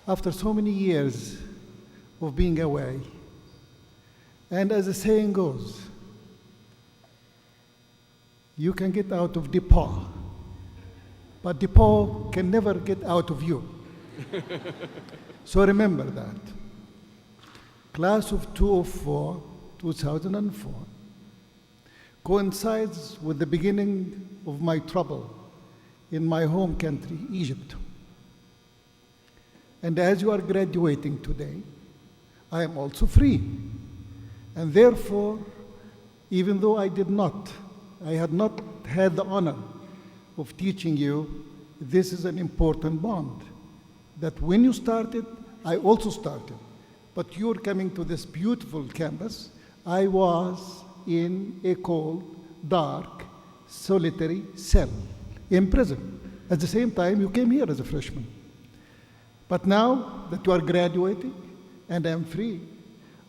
after so many years of being away. And as the saying goes, you can get out of DePauw, but DePauw can never get out of you. So remember that. Class of 2004 coincides with the beginning of my trouble in my home country, Egypt. And as you are graduating today, I am also free. And therefore, even though I had not had the honor of teaching you, this is an important bond. That when you started, I also started. But you're coming to this beautiful campus. I was in a cold, dark, solitary cell in prison. At the same time, you came here as a freshman. But now that you are graduating and I'm free,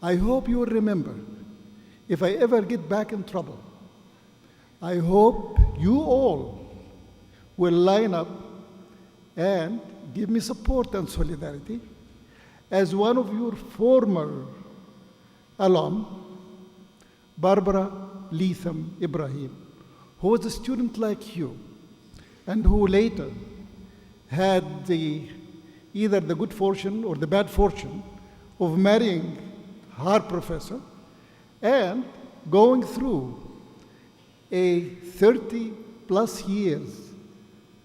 I hope you will remember, if I ever get back in trouble, I hope you all will line up and give me support and solidarity. As one of your former alum, Barbara Ibrahim, who was a student like you, and who later had either the good fortune or the bad fortune of marrying her professor and going through a 30+ years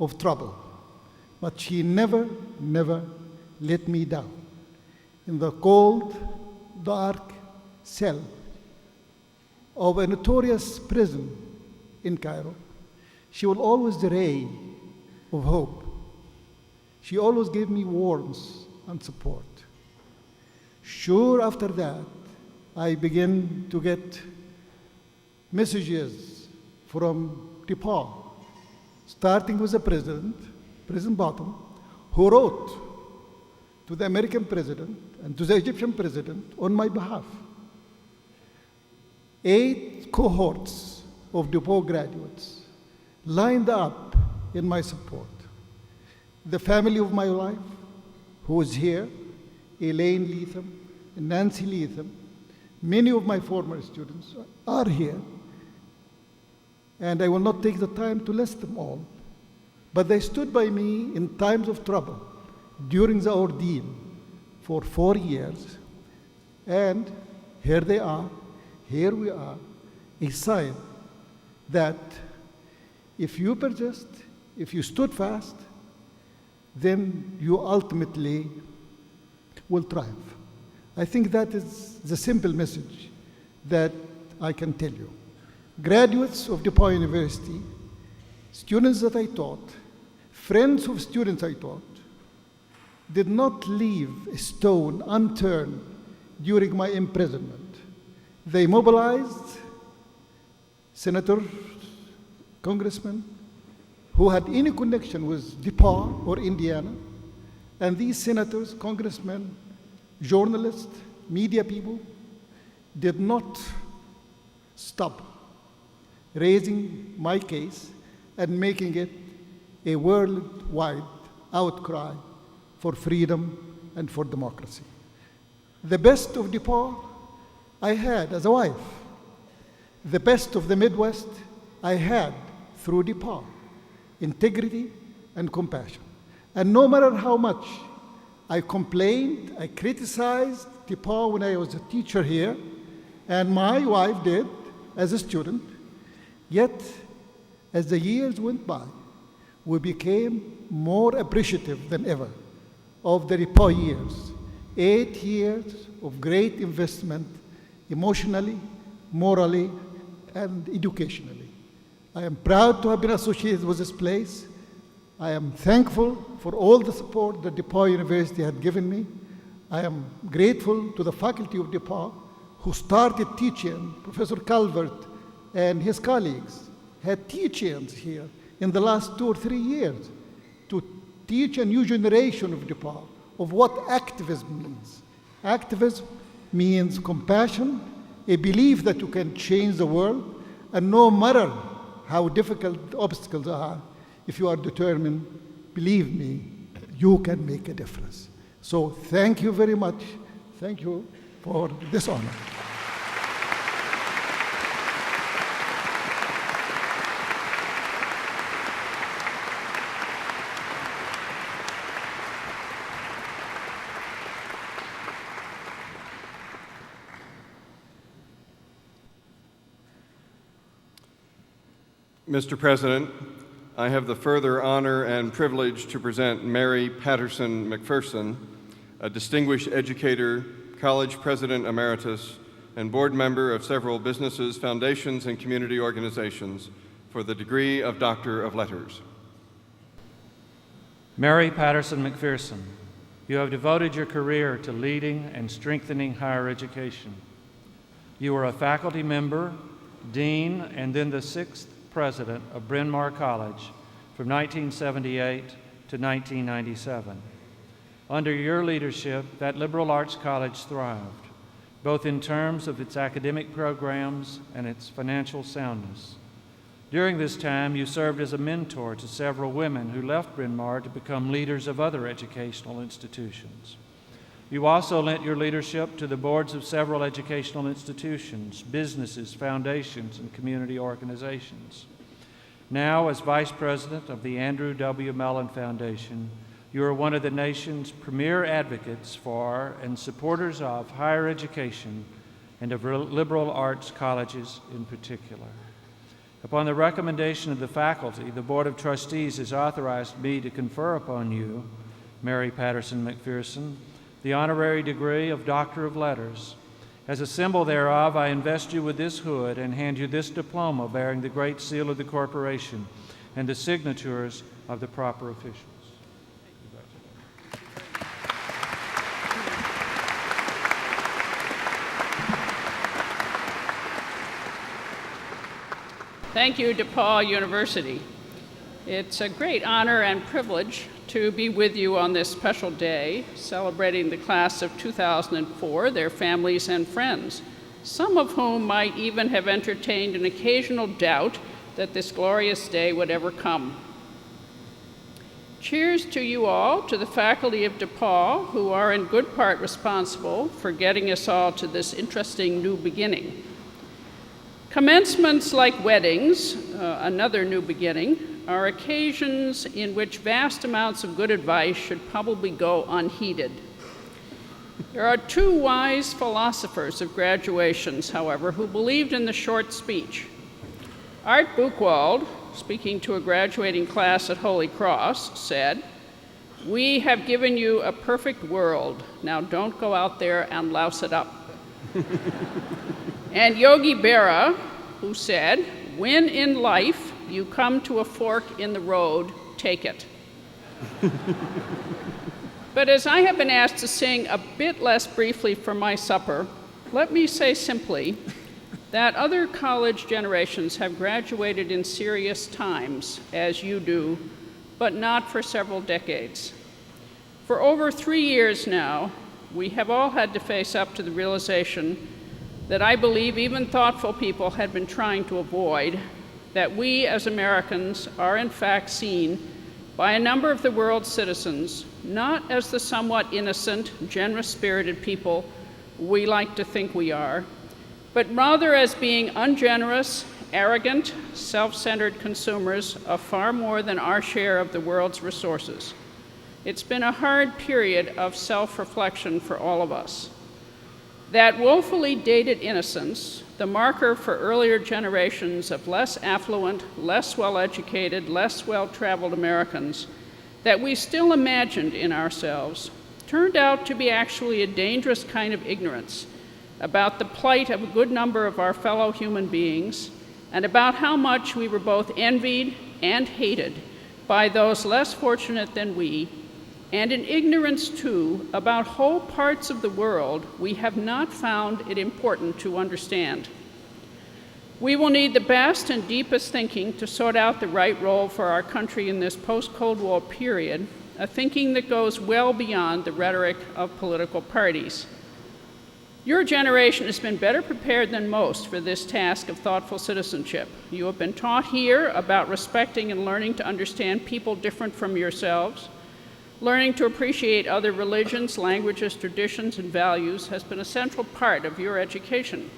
of trouble. But she never let me down. In the cold, dark cell of a notorious prison in Cairo, she was always the ray of hope. She always gave me warmth and support. Sure, after that, I began to get messages from DePauw, starting with the president, President Bottom, who wrote to the American president and to the Egyptian president on my behalf. 8 cohorts of DePauw graduates lined up in my support. The family of my life, who is here, Elaine Leatham, Nancy Leatham, many of my former students are here, and I will not take the time to list them all, but they stood by me in times of trouble during the ordeal for 4 years, and here they are, here we are, a sign that if you persist, if you stood fast, then you ultimately will triumph. I think that is the simple message that I can tell you. Graduates of DePauw University, students that I taught, friends of students I taught did not leave a stone unturned during my imprisonment. They mobilized senators, congressmen who had any connection with DePauw or Indiana, and these senators, congressmen, journalists, media people did not stop raising my case and making it a worldwide outcry for freedom and for democracy. The best of DePauw I had as a wife. The best of the Midwest I had through DePauw. Integrity and compassion. And no matter how much I complained, I criticized DePauw when I was a teacher here, and my wife did as a student, yet as the years went by, we became more appreciative than ever of the DePauw years. 8 years of great investment emotionally, morally, and educationally. I am proud to have been associated with this place. I am thankful for all the support that DePauw University had given me. I am grateful to the faculty of DePauw who started teaching. Professor Calvert and his colleagues had teach-ins here in the last 2 or 3 years to teach a new generation of DePauw of what activism means. Activism means compassion, a belief that you can change the world, and no matter how difficult the obstacles are, if you are determined, believe me, you can make a difference. So thank you very much. Thank you for this honor. Mr. President, I have the further honor and privilege to present Mary Patterson McPherson, a distinguished educator, college president emeritus, and board member of several businesses, foundations, and community organizations, for the degree of Doctor of Letters. Mary Patterson McPherson, you have devoted your career to leading and strengthening higher education. You were a faculty member, dean, and then the 6th president of Bryn Mawr College from 1978 to 1997. Under your leadership, that liberal arts college thrived, both in terms of its academic programs and its financial soundness. During this time, you served as a mentor to several women who left Bryn Mawr to become leaders of other educational institutions. You also lent your leadership to the boards of several educational institutions, businesses, foundations, and community organizations. Now, as Vice President of the Andrew W. Mellon Foundation, you are one of the nation's premier advocates for and supporters of higher education and of liberal arts colleges in particular. Upon the recommendation of the faculty, the Board of Trustees has authorized me to confer upon you, Mary Patterson McPherson, the honorary degree of Doctor of Letters. As a symbol thereof, I invest you with this hood and hand you this diploma bearing the great seal of the corporation and the signatures of the proper officials. Thank you, DePauw University. It's a great honor and privilege to be with you on this special day, celebrating the class of 2004, their families and friends, some of whom might even have entertained an occasional doubt that this glorious day would ever come. Cheers to you all, to the faculty of DePauw, who are in good part responsible for getting us all to this interesting new beginning. Commencements, like weddings, another new beginning, are occasions in which vast amounts of good advice should probably go unheeded. There are 2 wise philosophers of graduations, however, who believed in the short speech. Art Buchwald, speaking to a graduating class at Holy Cross, said, "We have given you a perfect world. Now don't go out there and louse it up." And Yogi Berra, who said, "When in life you come to a fork in the road, take it." But as I have been asked to sing a bit less briefly for my supper, let me say simply that other college generations have graduated in serious times, as you do, but not for several decades. For over 3 years now, we have all had to face up to the realization that I believe even thoughtful people had been trying to avoid, that we as Americans are in fact seen by a number of the world's citizens not as the somewhat innocent, generous-spirited people we like to think we are, but rather as being ungenerous, arrogant, self-centered consumers of far more than our share of the world's resources. It's been a hard period of self-reflection for all of us. That woefully dated innocence, the marker for earlier generations of less affluent, less well-educated, less well-traveled Americans, that we still imagined in ourselves, turned out to be actually a dangerous kind of ignorance about the plight of a good number of our fellow human beings, and about how much we were both envied and hated by those less fortunate than we, and in ignorance, too, about whole parts of the world we have not found it important to understand. We will need the best and deepest thinking to sort out the right role for our country in this post-Cold War period, a thinking that goes well beyond the rhetoric of political parties. Your generation has been better prepared than most for this task of thoughtful citizenship. You have been taught here about respecting and learning to understand people different from yourselves. Learning to appreciate other religions, languages, traditions, and values has been a central part of your education.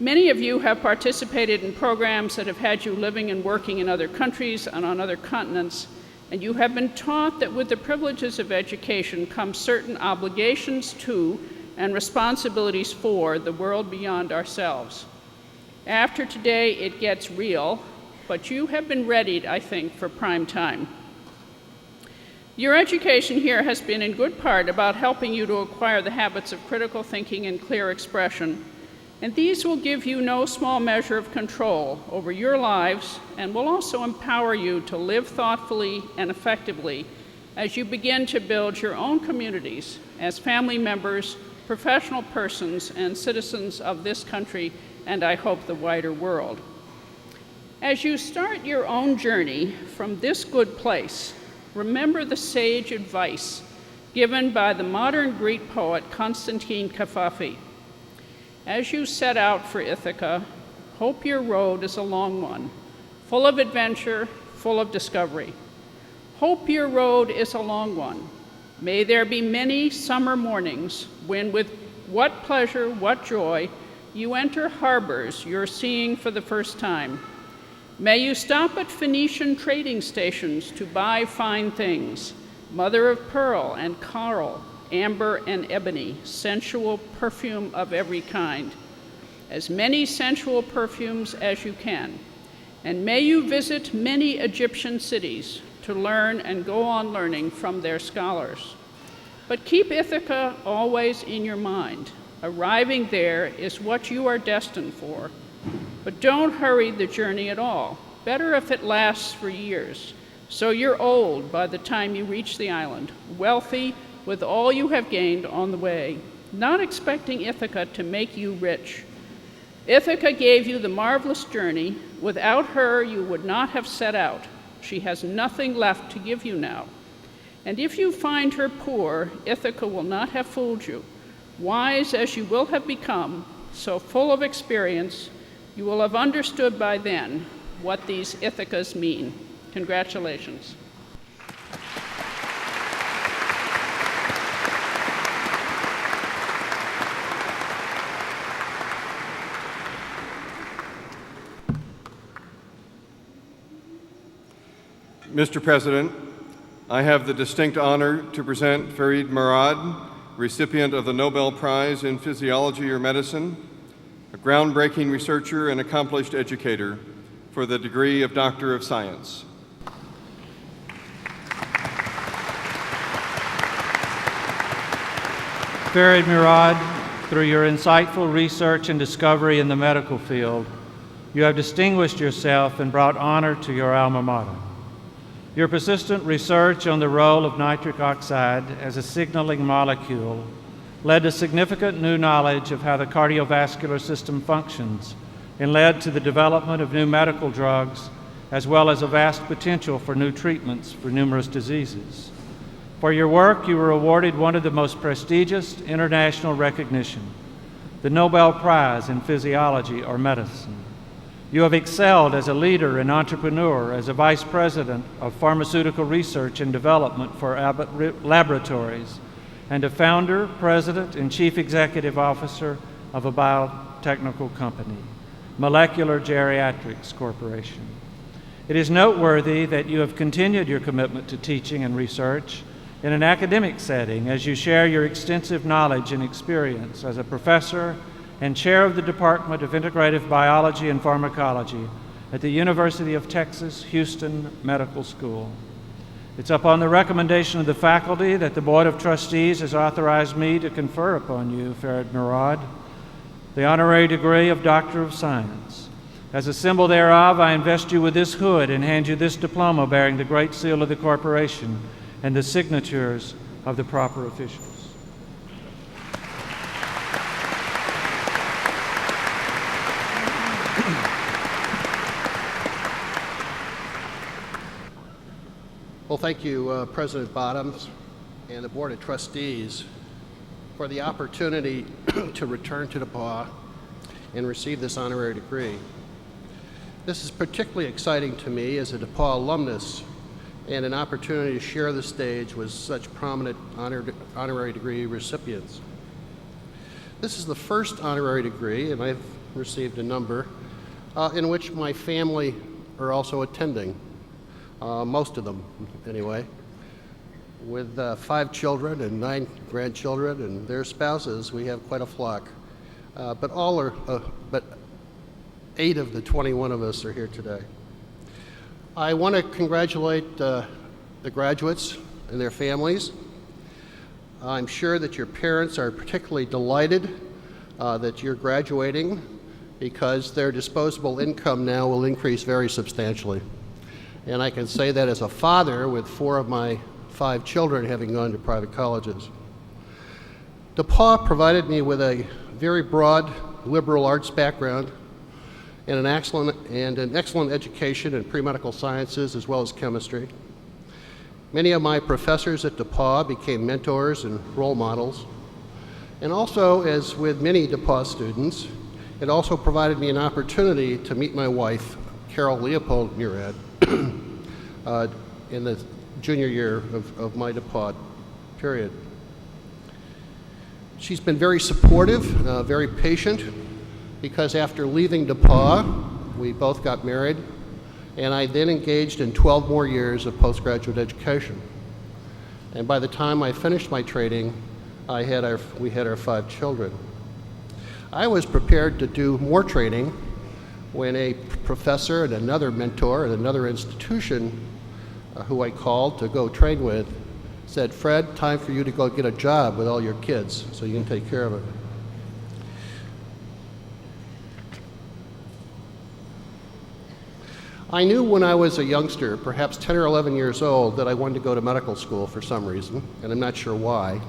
Many of you have participated in programs that have had you living and working in other countries and on other continents, and you have been taught that with the privileges of education come certain obligations to and responsibilities for the world beyond ourselves. After today, it gets real, but you have been readied, I think, for prime time. Your education here has been in good part about helping you to acquire the habits of critical thinking and clear expression, and these will give you no small measure of control over your lives and will also empower you to live thoughtfully and effectively as you begin to build your own communities as family members, professional persons, and citizens of this country and I hope the wider world. As you start your own journey from this good place, remember the sage advice given by the modern Greek poet Constantine Kafafi. As you set out for Ithaca, hope your road is a long one, full of adventure, full of discovery. Hope your road is a long one. May there be many summer mornings when with what pleasure, what joy, you enter harbors you're seeing for the first time. May you stop at Phoenician trading stations to buy fine things, mother of pearl and coral, amber and ebony, sensual perfume of every kind, as many sensual perfumes as you can. And may you visit many Egyptian cities to learn and go on learning from their scholars. But keep Ithaca always in your mind. Arriving there is what you are destined for. But don't hurry the journey at all. Better if it lasts for years, so you're old by the time you reach the island, wealthy with all you have gained on the way, not expecting Ithaca to make you rich. Ithaca gave you the marvelous journey. Without her, you would not have set out. She has nothing left to give you now. And if you find her poor, Ithaca will not have fooled you. Wise as you will have become, so full of experience, you will have understood by then what these Ithacas mean. Congratulations. Mr. President, I have the distinct honor to present Ferid Murad, recipient of the Nobel Prize in Physiology or Medicine, a groundbreaking researcher and accomplished educator, for the degree of Doctor of Science. Ferid Murad, through your insightful research and discovery in the medical field, you have distinguished yourself and brought honor to your alma mater. Your persistent research on the role of nitric oxide as a signaling molecule led to significant new knowledge of how the cardiovascular system functions and led to the development of new medical drugs, as well as a vast potential for new treatments for numerous diseases. For your work, you were awarded one of the most prestigious international recognition, the Nobel Prize in Physiology or Medicine. You have excelled as a leader and entrepreneur, as a vice president of pharmaceutical research and development for Abbott Laboratories, and a founder, president, and chief executive officer of a biotechnical company, Molecular Geriatrics Corporation. It is noteworthy that you have continued your commitment to teaching and research in an academic setting as you share your extensive knowledge and experience as a professor and chair of the Department of Integrative Biology and Pharmacology at the University of Texas Houston Medical School. It's upon the recommendation of the faculty that the Board of Trustees has authorized me to confer upon you, Ferid Murad, the honorary degree of Doctor of Science. As a symbol thereof, I invest you with this hood and hand you this diploma bearing the Great Seal of the Corporation and the signatures of the proper officials. Well, thank you, President Bottoms and the Board of Trustees for the opportunity to return to DePauw and receive this honorary degree. This is particularly exciting to me as a DePauw alumnus and an opportunity to share the stage with such prominent honorary degree recipients. This is the first honorary degree, and I've received a number, in which my family are also attending. Most of them, anyway. With 5 children and 9 grandchildren and their spouses, we have quite a flock. But 8 of the 21 of us are here today. I want to congratulate the graduates and their families. I'm sure that your parents are particularly delighted that you're graduating, because their disposable income now will increase very substantially. And I can say that as a father with 4 of my 5 children having gone to private colleges. DePauw provided me with a very broad liberal arts background and an excellent education in pre-medical sciences as well as chemistry. Many of my professors at DePauw became mentors and role models. And also, as with many DePauw students, it also provided me an opportunity to meet my wife, Carol Leopold Murad, in the junior year of my DePauw period. She's been very supportive, very patient, because after leaving DePauw, we both got married, and I then engaged in 12 more years of postgraduate education. And by the time I finished my training, we had our 5 children. I was prepared to do more training when a professor and another mentor at another institution who I called to go train with said, "Fred, time for you to go get a job with all your kids so you can take care of it." I knew when I was a youngster, perhaps 10 or 11 years old, that I wanted to go to medical school for some reason, and I'm not sure why.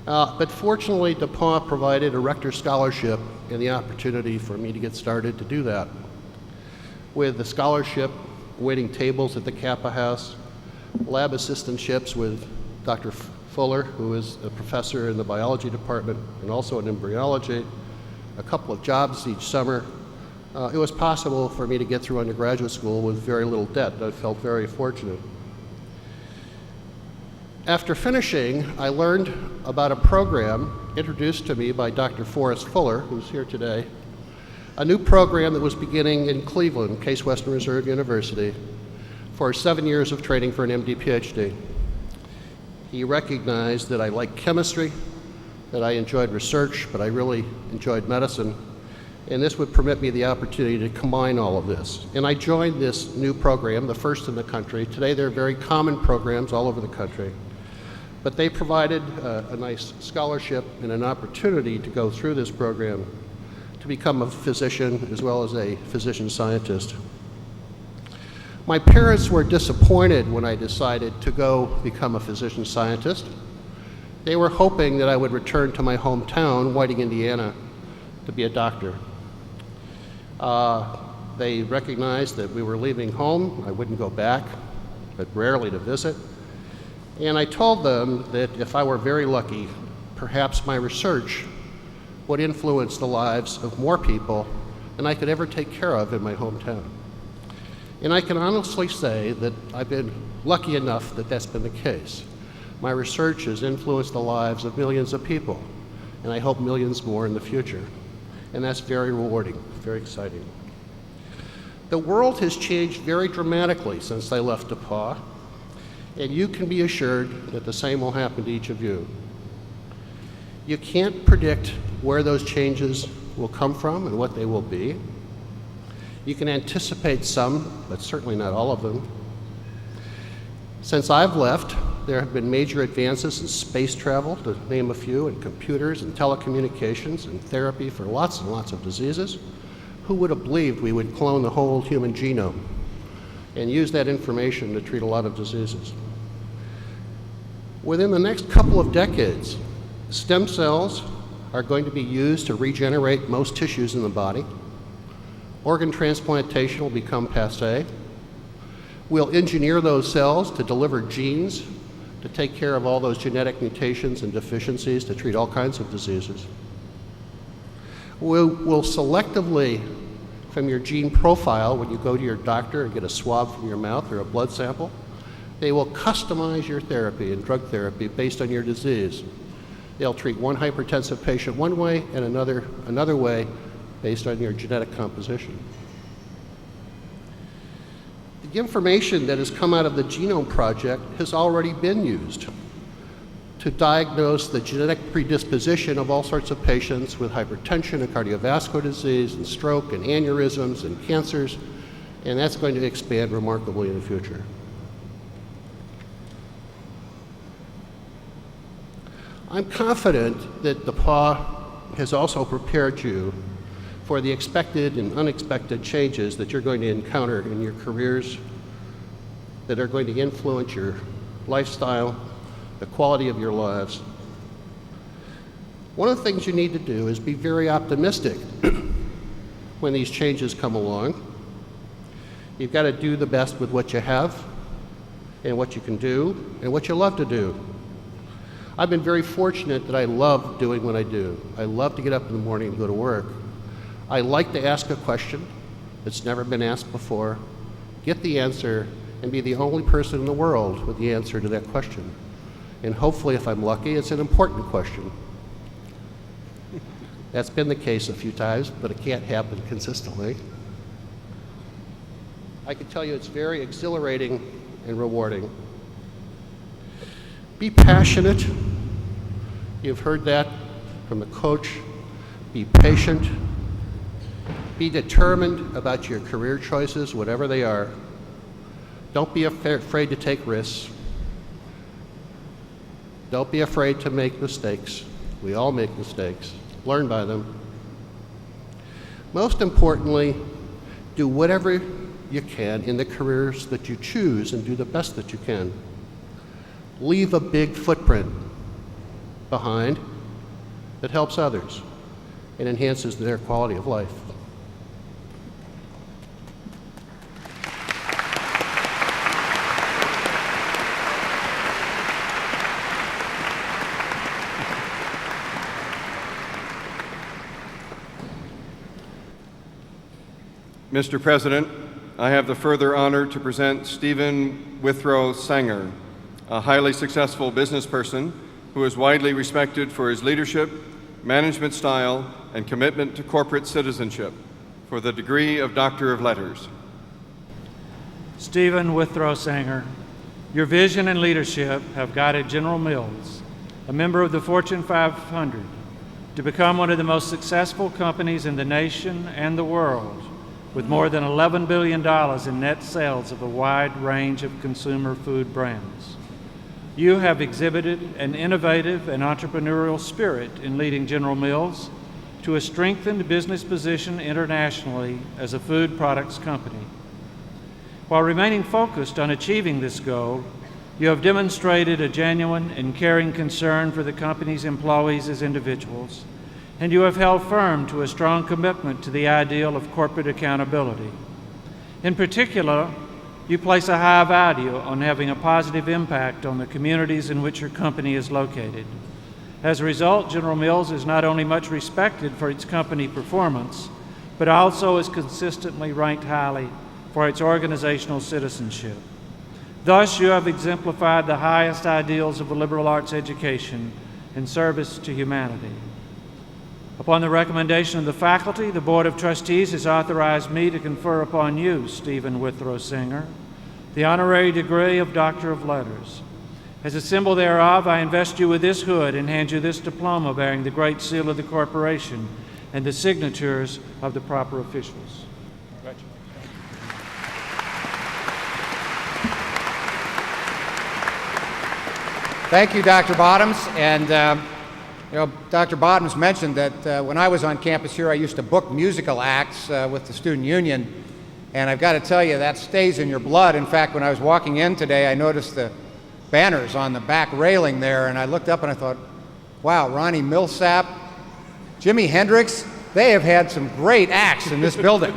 But fortunately, DePauw provided a rector's scholarship and the opportunity for me to get started to do that. With the scholarship, waiting tables at the Kappa House, lab assistantships with Dr. Fuller, who is a professor in the biology department and also in embryology, a couple of jobs each summer, it was possible for me to get through undergraduate school with very little debt. I felt very fortunate. After finishing, I learned about a program introduced to me by Dr. Forrest Fuller, who's here today, a new program that was beginning in Cleveland, Case Western Reserve University, for 7 years of training for an MD PhD. He recognized that I liked chemistry, that I enjoyed research, but I really enjoyed medicine, and this would permit me the opportunity to combine all of this. And I joined this new program, the first in the country. Today there are very common programs all over the country, but they provided a nice scholarship and an opportunity to go through this program to become a physician as well as a physician scientist. My parents were disappointed when I decided to go become a physician scientist. They were hoping that I would return to my hometown, Whiting, Indiana, to be a doctor. They recognized that we were leaving home. I wouldn't go back, but rarely to visit. And I told them that if I were very lucky, perhaps my research would influence the lives of more people than I could ever take care of in my hometown. And I can honestly say that I've been lucky enough that that's been the case. My research has influenced the lives of millions of people, and I hope millions more in the future. And that's very rewarding, very exciting. The world has changed very dramatically since I left DePauw, and you can be assured that the same will happen to each of you. You can't predict where those changes will come from and what they will be. You can anticipate some, but certainly not all of them. Since I've left, there have been major advances in space travel, to name a few, and computers and telecommunications and therapy for lots and lots of diseases. Who would have believed we would clone the whole human genome and use that information to treat a lot of diseases? Within the next couple of decades, stem cells are going to be used to regenerate most tissues in the body. Organ transplantation will become passé. We'll engineer those cells to deliver genes to take care of all those genetic mutations and deficiencies to treat all kinds of diseases. We'll selectively, from your gene profile, when you go to your doctor and get a swab from your mouth or a blood sample, they will customize your therapy and drug therapy based on your disease. They'll treat one hypertensive patient one way and another way based on your genetic composition. The information that has come out of the Genome Project has already been used to diagnose the genetic predisposition of all sorts of patients with hypertension and cardiovascular disease and stroke and aneurysms and cancers, and that's going to expand remarkably in the future. I'm confident that DePauw has also prepared you for the expected and unexpected changes that you're going to encounter in your careers that are going to influence your lifestyle, the quality of your lives. One of the things you need to do is be very optimistic when these changes come along. You've got to do the best with what you have and what you can do and what you love to do. I've been very fortunate that I love doing what I do. I love to get up in the morning and go to work. I like to ask a question that's never been asked before, get the answer, and be the only person in the world with the answer to that question. And hopefully, if I'm lucky, it's an important question. That's been the case a few times, but it can't happen consistently. I can tell you it's very exhilarating and rewarding. Be passionate. You've heard that from the coach. Be patient. Be determined about your career choices, whatever they are. Don't be afraid to take risks. Don't be afraid to make mistakes. We all make mistakes. Learn by them. Most importantly, do whatever you can in the careers that you choose and do the best that you can. Leave a big footprint behind that helps others and enhances their quality of life. Mr. President, I have the further honor to present Stephen Withrow Sanger, a highly successful business person who is widely respected for his leadership, management style, and commitment to corporate citizenship, for the degree of Doctor of Letters. Stephen Withrow Sanger, your vision and leadership have guided General Mills, a member of the Fortune 500, to become one of the most successful companies in the nation and the world, with more than $11 billion in net sales of a wide range of consumer food brands. You have exhibited an innovative and entrepreneurial spirit in leading General Mills to a strengthened business position internationally as a food products company. While remaining focused on achieving this goal, you have demonstrated a genuine and caring concern for the company's employees as individuals, and you have held firm to a strong commitment to the ideal of corporate accountability. In particular, you place a high value on having a positive impact on the communities in which your company is located. As a result, General Mills is not only much respected for its company performance, but also is consistently ranked highly for its organizational citizenship. Thus, you have exemplified the highest ideals of a liberal arts education and service to humanity. Upon the recommendation of the faculty, the Board of Trustees has authorized me to confer upon you, Stephen Withrow Singer, the honorary degree of Doctor of Letters. As a symbol thereof, I invest you with this hood and hand you this diploma bearing the Great Seal of the corporation and the signatures of the proper officials. Thank you, Dr. Bottoms. And Dr. Bottoms mentioned that when I was on campus here, I used to book musical acts with the student union. And I've got to tell you, that stays in your blood. In fact, when I was walking in today, I noticed the banners on the back railing there, and I looked up and I thought, wow, Ronnie Millsap, Jimi Hendrix, they have had some great acts in this building.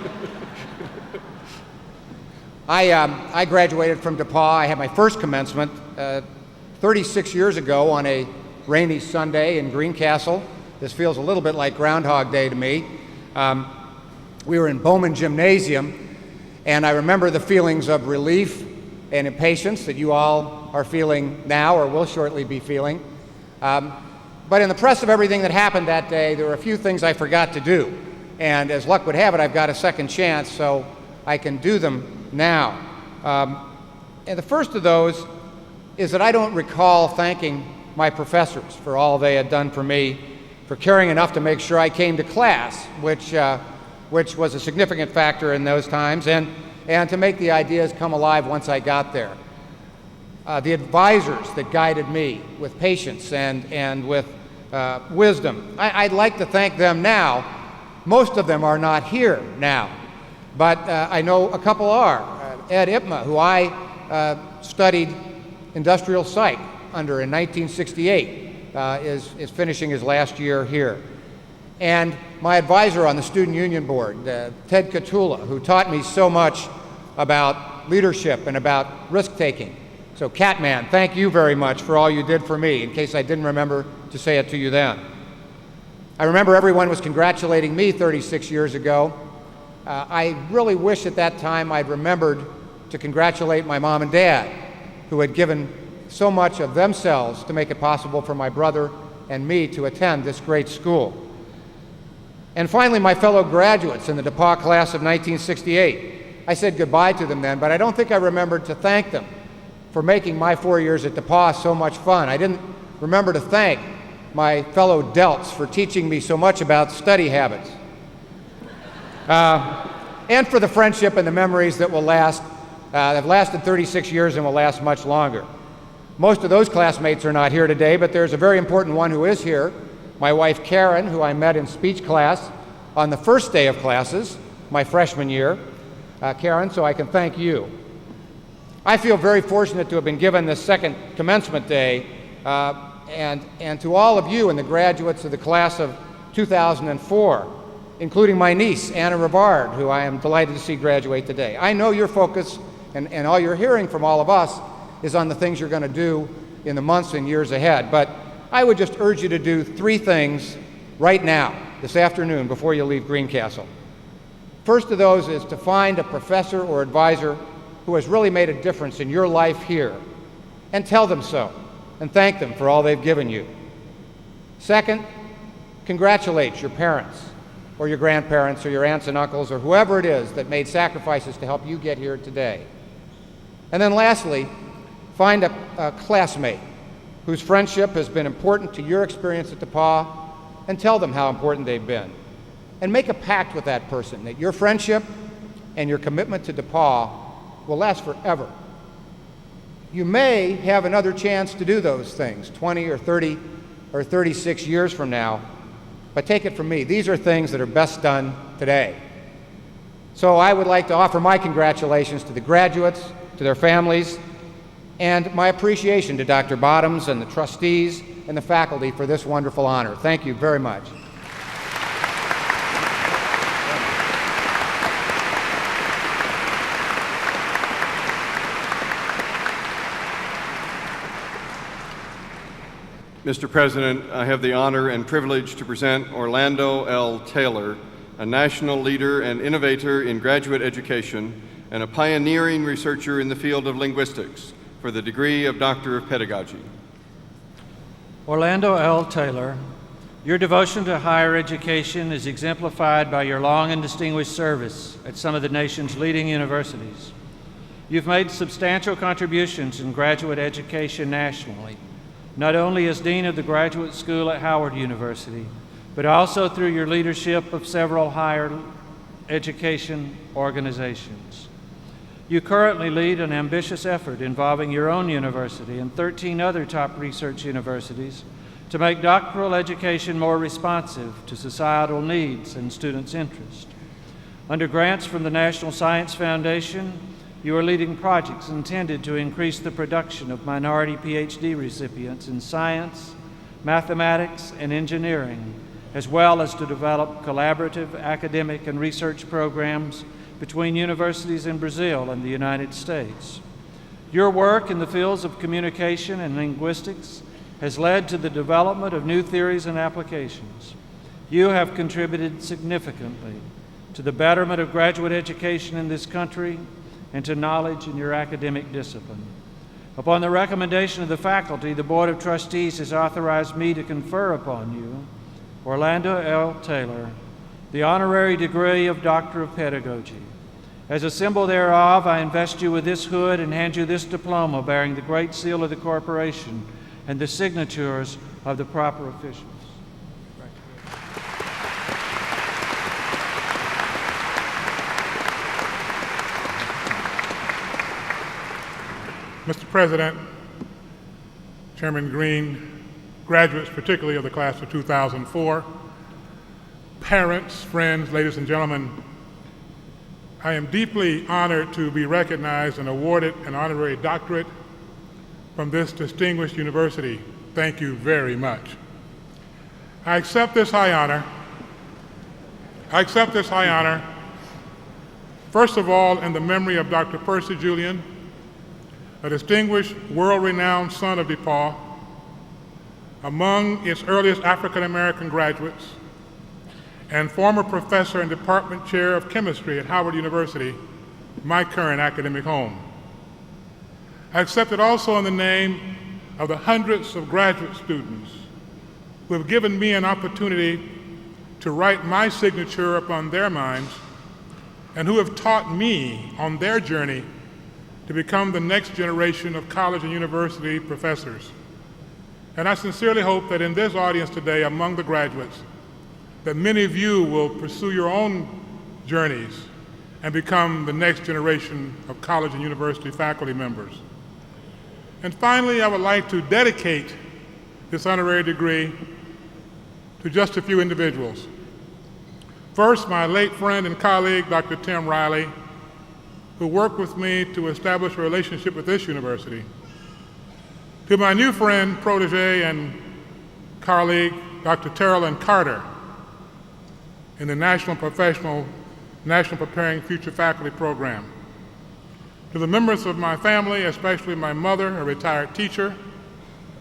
I graduated from DePauw. I had my first commencement 36 years ago on a rainy Sunday in Greencastle. This feels a little bit like Groundhog Day to me. We were in Bowman Gymnasium, and I remember the feelings of relief and impatience that you all are feeling now or will shortly be feeling. But in the press of everything that happened that day, there were a few things I forgot to do. And as luck would have it, I've got a second chance, so I can do them now. And the first of those is that I don't recall thanking my professors for all they had done for me, for caring enough to make sure I came to class, which was a significant factor in those times, and to make the ideas come alive once I got there. The advisors that guided me with patience and with wisdom, I'd like to thank them now. Most of them are not here now, but I know a couple are. Ed Ipma, who I studied industrial psych under in 1968, is finishing his last year here. And my advisor on the Student Union Board, Ted Catula, who taught me so much about leadership and about risk-taking. So Catman, thank you very much for all you did for me, in case I didn't remember to say it to you then. I remember everyone was congratulating me 36 years ago. I really wish at that time I'd remembered to congratulate my mom and dad, who had given so much of themselves to make it possible for my brother and me to attend this great school. And finally, my fellow graduates in the DePauw class of 1968. I said goodbye to them then, but I don't think I remembered to thank them for making my 4 years at DePauw so much fun. I didn't remember to thank my fellow Delts for teaching me so much about study habits. And for the friendship and the memories that will last, have lasted 36 years and will last much longer. Most of those classmates are not here today, but there's a very important one who is here, my wife Karen, who I met in speech class on the first day of classes, my freshman year. Karen, so I can thank you. I feel very fortunate to have been given this second commencement day, and to all of you and the graduates of the class of 2004, including my niece, Anna Rivard, who I am delighted to see graduate today. I know your focus and all you're hearing from all of us is on the things you're going to do in the months and years ahead. But I would just urge you to do 3 things right now, this afternoon, before you leave Greencastle. First of those is to find a professor or advisor who has really made a difference in your life here, and tell them so, and thank them for all they've given you. Second, congratulate your parents, or your grandparents, or your aunts and uncles, or whoever it is that made sacrifices to help you get here today. And then lastly, find a classmate whose friendship has been important to your experience at DePauw, and tell them how important they've been. And make a pact with that person that your friendship and your commitment to DePauw will last forever. You may have another chance to do those things 20 or 30 or 36 years from now, but take it from me, these are things that are best done today. So I would like to offer my congratulations to the graduates, to their families, and my appreciation to Dr. Bottoms and the trustees and the faculty for this wonderful honor. Thank you very much. Mr. President, I have the honor and privilege to present Orlando L. Taylor, a national leader and innovator in graduate education and a pioneering researcher in the field of linguistics, for the degree of Doctor of Pedagogy. Orlando L. Taylor, your devotion to higher education is exemplified by your long and distinguished service at some of the nation's leading universities. You've made substantial contributions in graduate education nationally, not only as Dean of the Graduate School at Howard University, but also through your leadership of several higher education organizations. You currently lead an ambitious effort involving your own university and 13 other top research universities to make doctoral education more responsive to societal needs and students' interest. Under grants from the National Science Foundation, you are leading projects intended to increase the production of minority PhD recipients in science, mathematics, and engineering, as well as to develop collaborative academic and research programs between universities in Brazil and the United States. Your work in the fields of communication and linguistics has led to the development of new theories and applications. You have contributed significantly to the betterment of graduate education in this country and to knowledge in your academic discipline. Upon the recommendation of the faculty, the Board of Trustees has authorized me to confer upon you, Orlando L. Taylor, the honorary degree of Doctor of Pedagogy. As a symbol thereof, I invest you with this hood and hand you this diploma bearing the Great Seal of the Corporation and the signatures of the proper officials. Mr. President, Chairman Green, graduates, particularly of the class of 2004, parents, friends, ladies and gentlemen, I am deeply honored to be recognized and awarded an honorary doctorate from this distinguished university. Thank you very much. I accept this high honor, first of all, in the memory of Dr. Percy Julian, a distinguished, world-renowned son of DePauw, among its earliest African-American graduates, and former professor and department chair of chemistry at Howard University, my current academic home. I accept it also in the name of the hundreds of graduate students who have given me an opportunity to write my signature upon their minds and who have taught me on their journey to become the next generation of college and university professors. And I sincerely hope that in this audience today, among the graduates, that many of you will pursue your own journeys and become the next generation of college and university faculty members. And finally, I would like to dedicate this honorary degree to just a few individuals. First, my late friend and colleague, Dr. Tim Riley, who worked with me to establish a relationship with this university. To my new friend, protege, and colleague, Dr. Terrell Carter, in the National Preparing Future Faculty Program. To the members of my family, especially my mother, a retired teacher,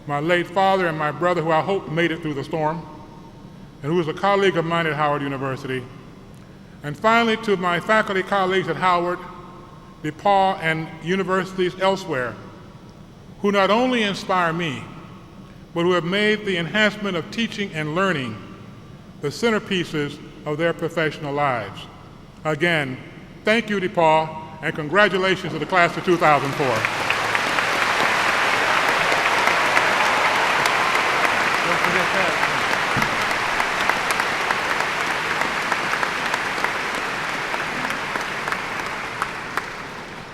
my late father, and my brother, who I hope made it through the storm, and who was a colleague of mine at Howard University. And finally, to my faculty colleagues at Howard, DePauw, and universities elsewhere, who not only inspire me, but who have made the enhancement of teaching and learning the centerpieces of their professional lives. Again, thank you, DePauw, and congratulations to the class of 2004. Don't forget that.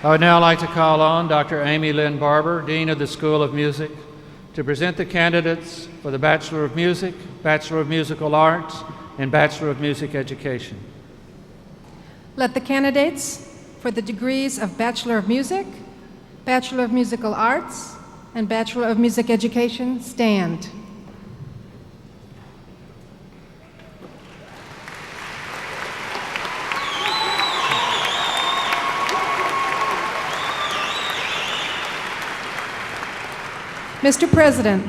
I would now like to call on Dr. Amy Lynn Barber, Dean of the School of Music, to present the candidates for the Bachelor of Music, Bachelor of Musical Arts, and Bachelor of Music Education. Let the candidates for the degrees of Bachelor of Music, Bachelor of Musical Arts, and Bachelor of Music Education stand. Mr. President,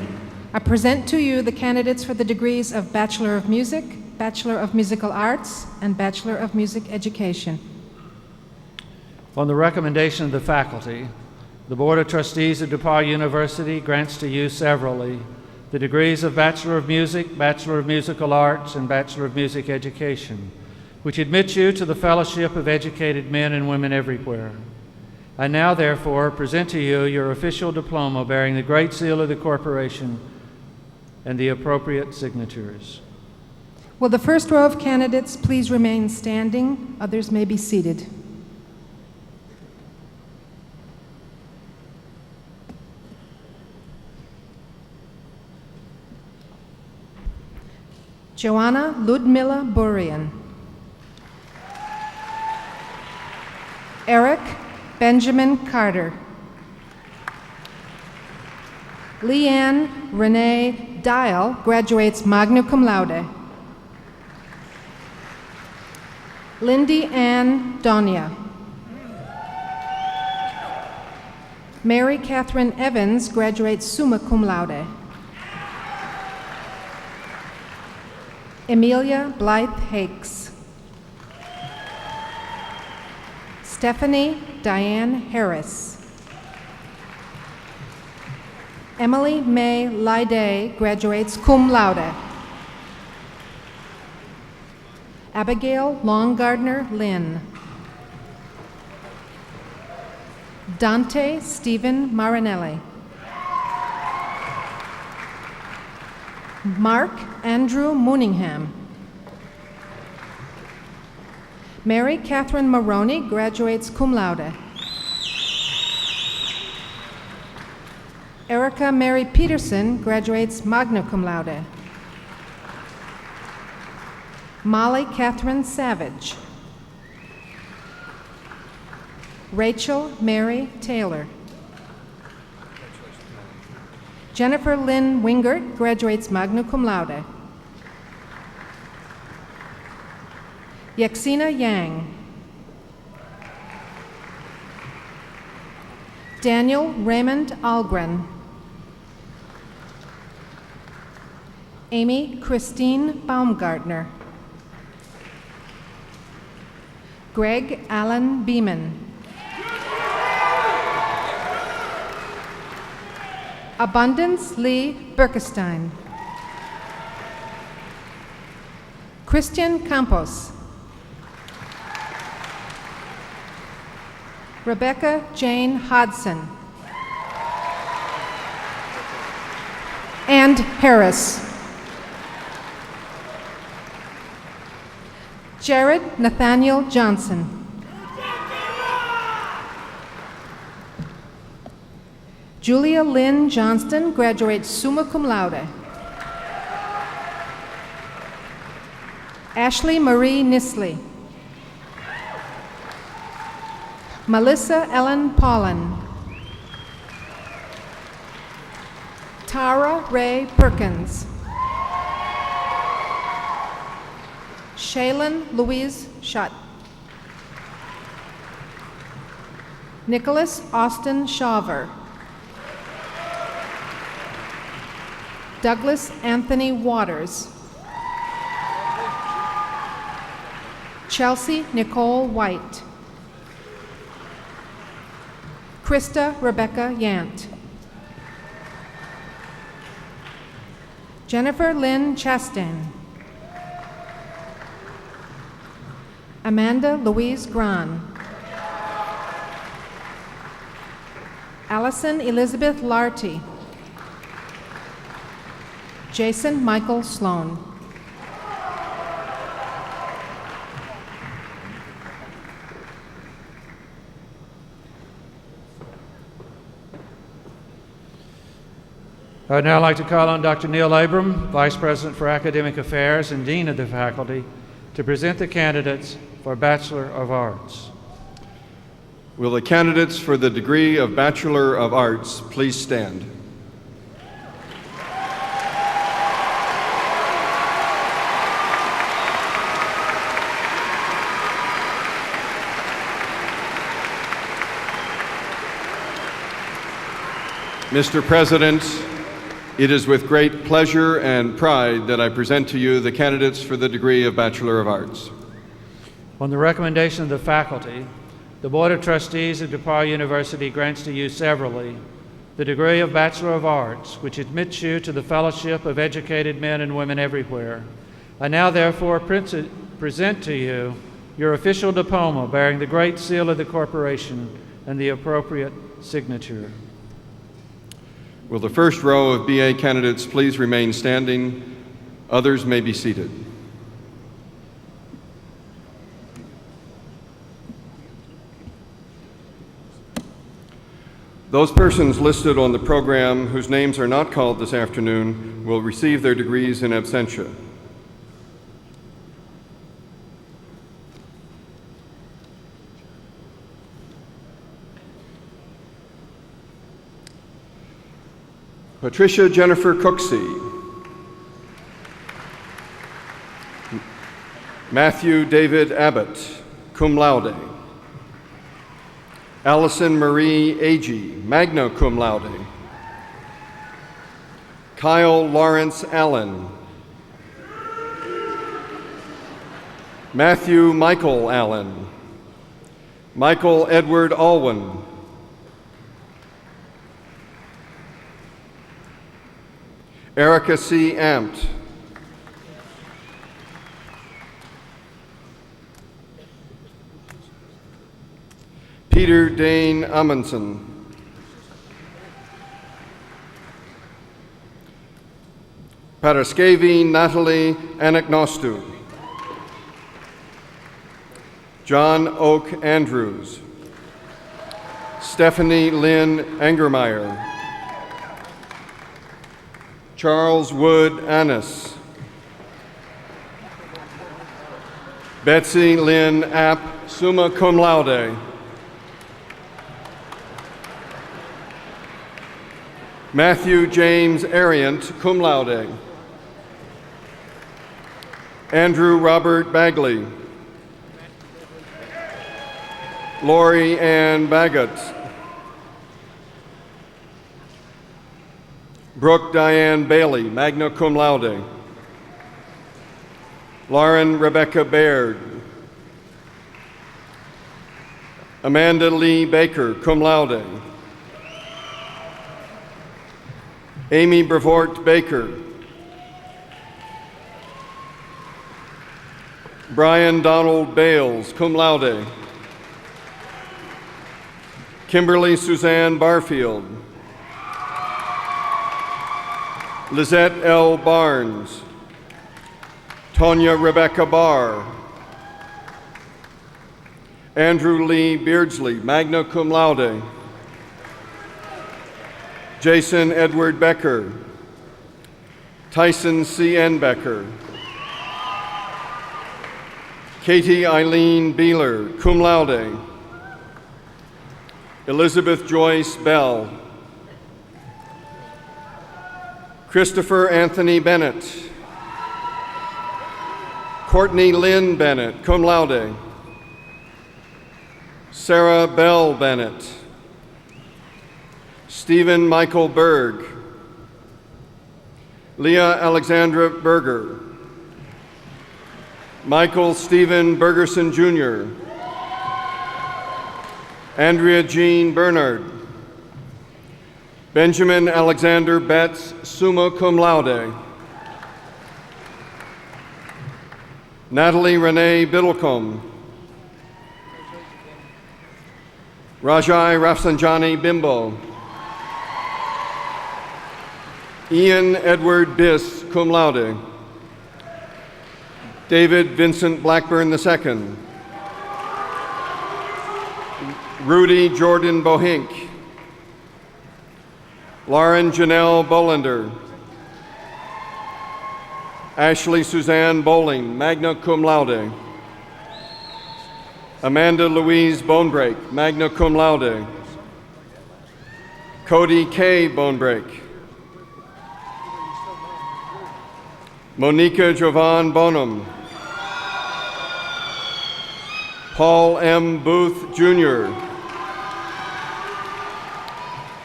I present to you the candidates for the degrees of Bachelor of Music, Bachelor of Musical Arts, and Bachelor of Music Education. On the recommendation of the faculty, the Board of Trustees of DePauw University grants to you severally the degrees of Bachelor of Music, Bachelor of Musical Arts, and Bachelor of Music Education, which admits you to the fellowship of educated men and women everywhere. I now, therefore, present to you your official diploma bearing the Great Seal of the Corporation and the appropriate signatures. Will the first row of candidates please remain standing? Others may be seated. Joanna Ludmila Burian. Eric Benjamin Carter. Leanne Renee Dial graduates magna cum laude. Lindy Ann Donia. Mary Catherine Evans graduates summa cum laude. Emilia Blythe Hakes. Stephanie Diane Harris. Emily May Lyday graduates cum laude. Abigail Longardner Lynn. Dante Stephen Marinelli. Mark Andrew Mooningham. Mary Catherine Maroney graduates cum laude. Erica Mary Peterson graduates magna cum laude. Molly Catherine Savage. Rachel Mary Taylor. Jennifer Lynn Wingert graduates magna cum laude. Yaxina Yang. Daniel Raymond Algren. Amy Christine Baumgartner. Greg Allen Beeman. Abundance Lee Berkestein. Christian Campos. Rebecca Jane Hodson. And Harris. Jared Nathaniel Johnson. Julia Lynn Johnston graduates summa cum laude. Ashley Marie Nisley. Melissa Ellen Paulin. Tara Ray Perkins. Shaylin Louise Schutt. Nicholas Austin Shaver. Douglas Anthony Waters. Chelsea Nicole White. Krista Rebecca Yant. Jennifer Lynn Chastain. Amanda Louise Gran. Allison Elizabeth Larty. Jason Michael Sloan. I would now like to call on Dr. Neil Abram, Vice President for Academic Affairs and Dean of the Faculty, to present the candidates for Bachelor of Arts. Will the candidates for the degree of Bachelor of Arts please stand? Mr. President, it is with great pleasure and pride that I present to you the candidates for the degree of Bachelor of Arts. On the recommendation of the faculty, the Board of Trustees of DePauw University grants to you severally the degree of Bachelor of Arts, which admits you to the fellowship of educated men and women everywhere. I now therefore present to you your official diploma bearing the Great Seal of the Corporation and the appropriate signature. Will the first row of BA candidates please remain standing? Others may be seated. Those persons listed on the program whose names are not called this afternoon will receive their degrees in absentia. Patricia Jennifer Cooksey. Matthew David Abbott, cum laude. Allison Marie Agee, magna cum laude. Kyle Lawrence Allen. Matthew Michael Allen. Michael Edward Alwyn. Erica C. Amt. Peter Dane Amundsen. Paraskevi Natalie Anagnostu. John Oak Andrews. Stephanie Lynn Angermeyer. Charles Wood Annis. Betsy Lynn App, summa cum laude. Matthew James Ariant, cum laude. Andrew Robert Bagley. Lori Ann Baggett. Brooke Diane Bailey, magna cum laude. Lauren Rebecca Baird. Amanda Lee Baker, cum laude. Amy Brevoort Baker. Brian Donald Bales, cum laude. Kimberly Suzanne Barfield. Lizette L. Barnes. Tonya Rebecca Barr. Andrew Lee Beardsley, magna cum laude. Jason Edward Becker. Tyson C.N. Becker. Katie Eileen Beeler, cum laude. Elizabeth Joyce Bell. Christopher Anthony Bennett. Courtney Lynn Bennett, cum laude. Sarah Bell Bennett. Stephen Michael Berg. Leah Alexandra Berger. Michael Stephen Bergerson Jr. Andrea Jean Bernard. Benjamin Alexander Betts, summa cum laude. Natalie Renee Biddlecombe. Rajai Rafsanjani Bimbo. Ian Edward Biss, cum laude. David Vincent Blackburn II. Rudy Jordan Bohink. Lauren Janelle Bolander. Ashley Suzanne Bowling, magna cum laude. Amanda Louise Bonebrake, magna cum laude. Cody K. Bonebrake. Monica Jovan Bonham. Paul M. Booth, Jr.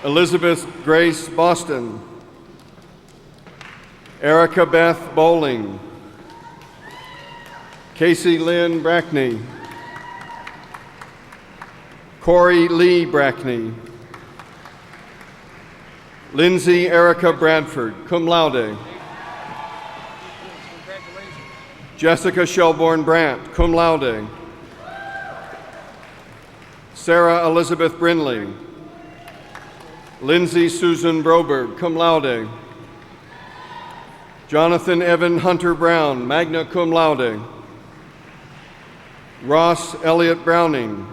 Elizabeth Grace Boston. Erica Beth Bowling. Casey Lynn Brackney. Corey Lee Brackney. Lindsay Erica Bradford, cum laude. Jessica Shelbourne Brandt, cum laude. Sarah Elizabeth Brinley. Lindsay Susan Broberg, cum laude. Jonathan Evan Hunter Brown, magna cum laude. Ross Elliott Browning.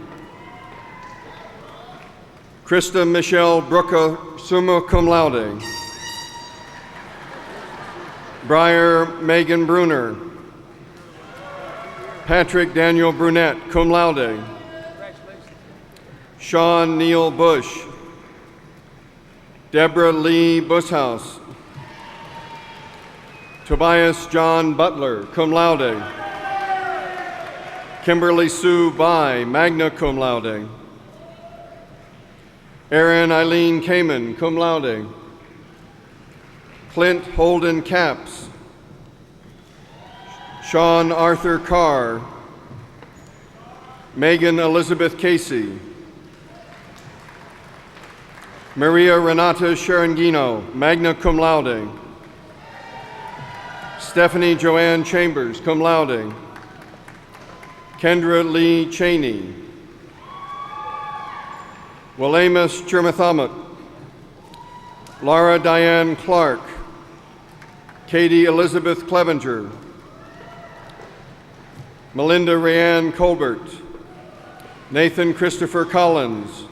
Krista Michelle Brooker, summa cum laude. Briar Megan Bruner. Patrick Daniel Brunette, cum laude. Sean Neil Bush. Deborah Lee Bushhouse. Tobias John Butler, cum laude. Kimberly Sue Bai, magna cum laude. Erin Eileen Kamen, cum laude. Clint Holden Capps. Sean Arthur Carr. Megan Elizabeth Casey. Maria Renata Sherangino, magna cum laude. Stephanie Joanne Chambers, cum laude. Kendra Lee Cheney. Walemus Chirmathamat. Laura Diane Clark. Katie Elizabeth Clevenger. Melinda Rayanne Colbert. Nathan Christopher Collins.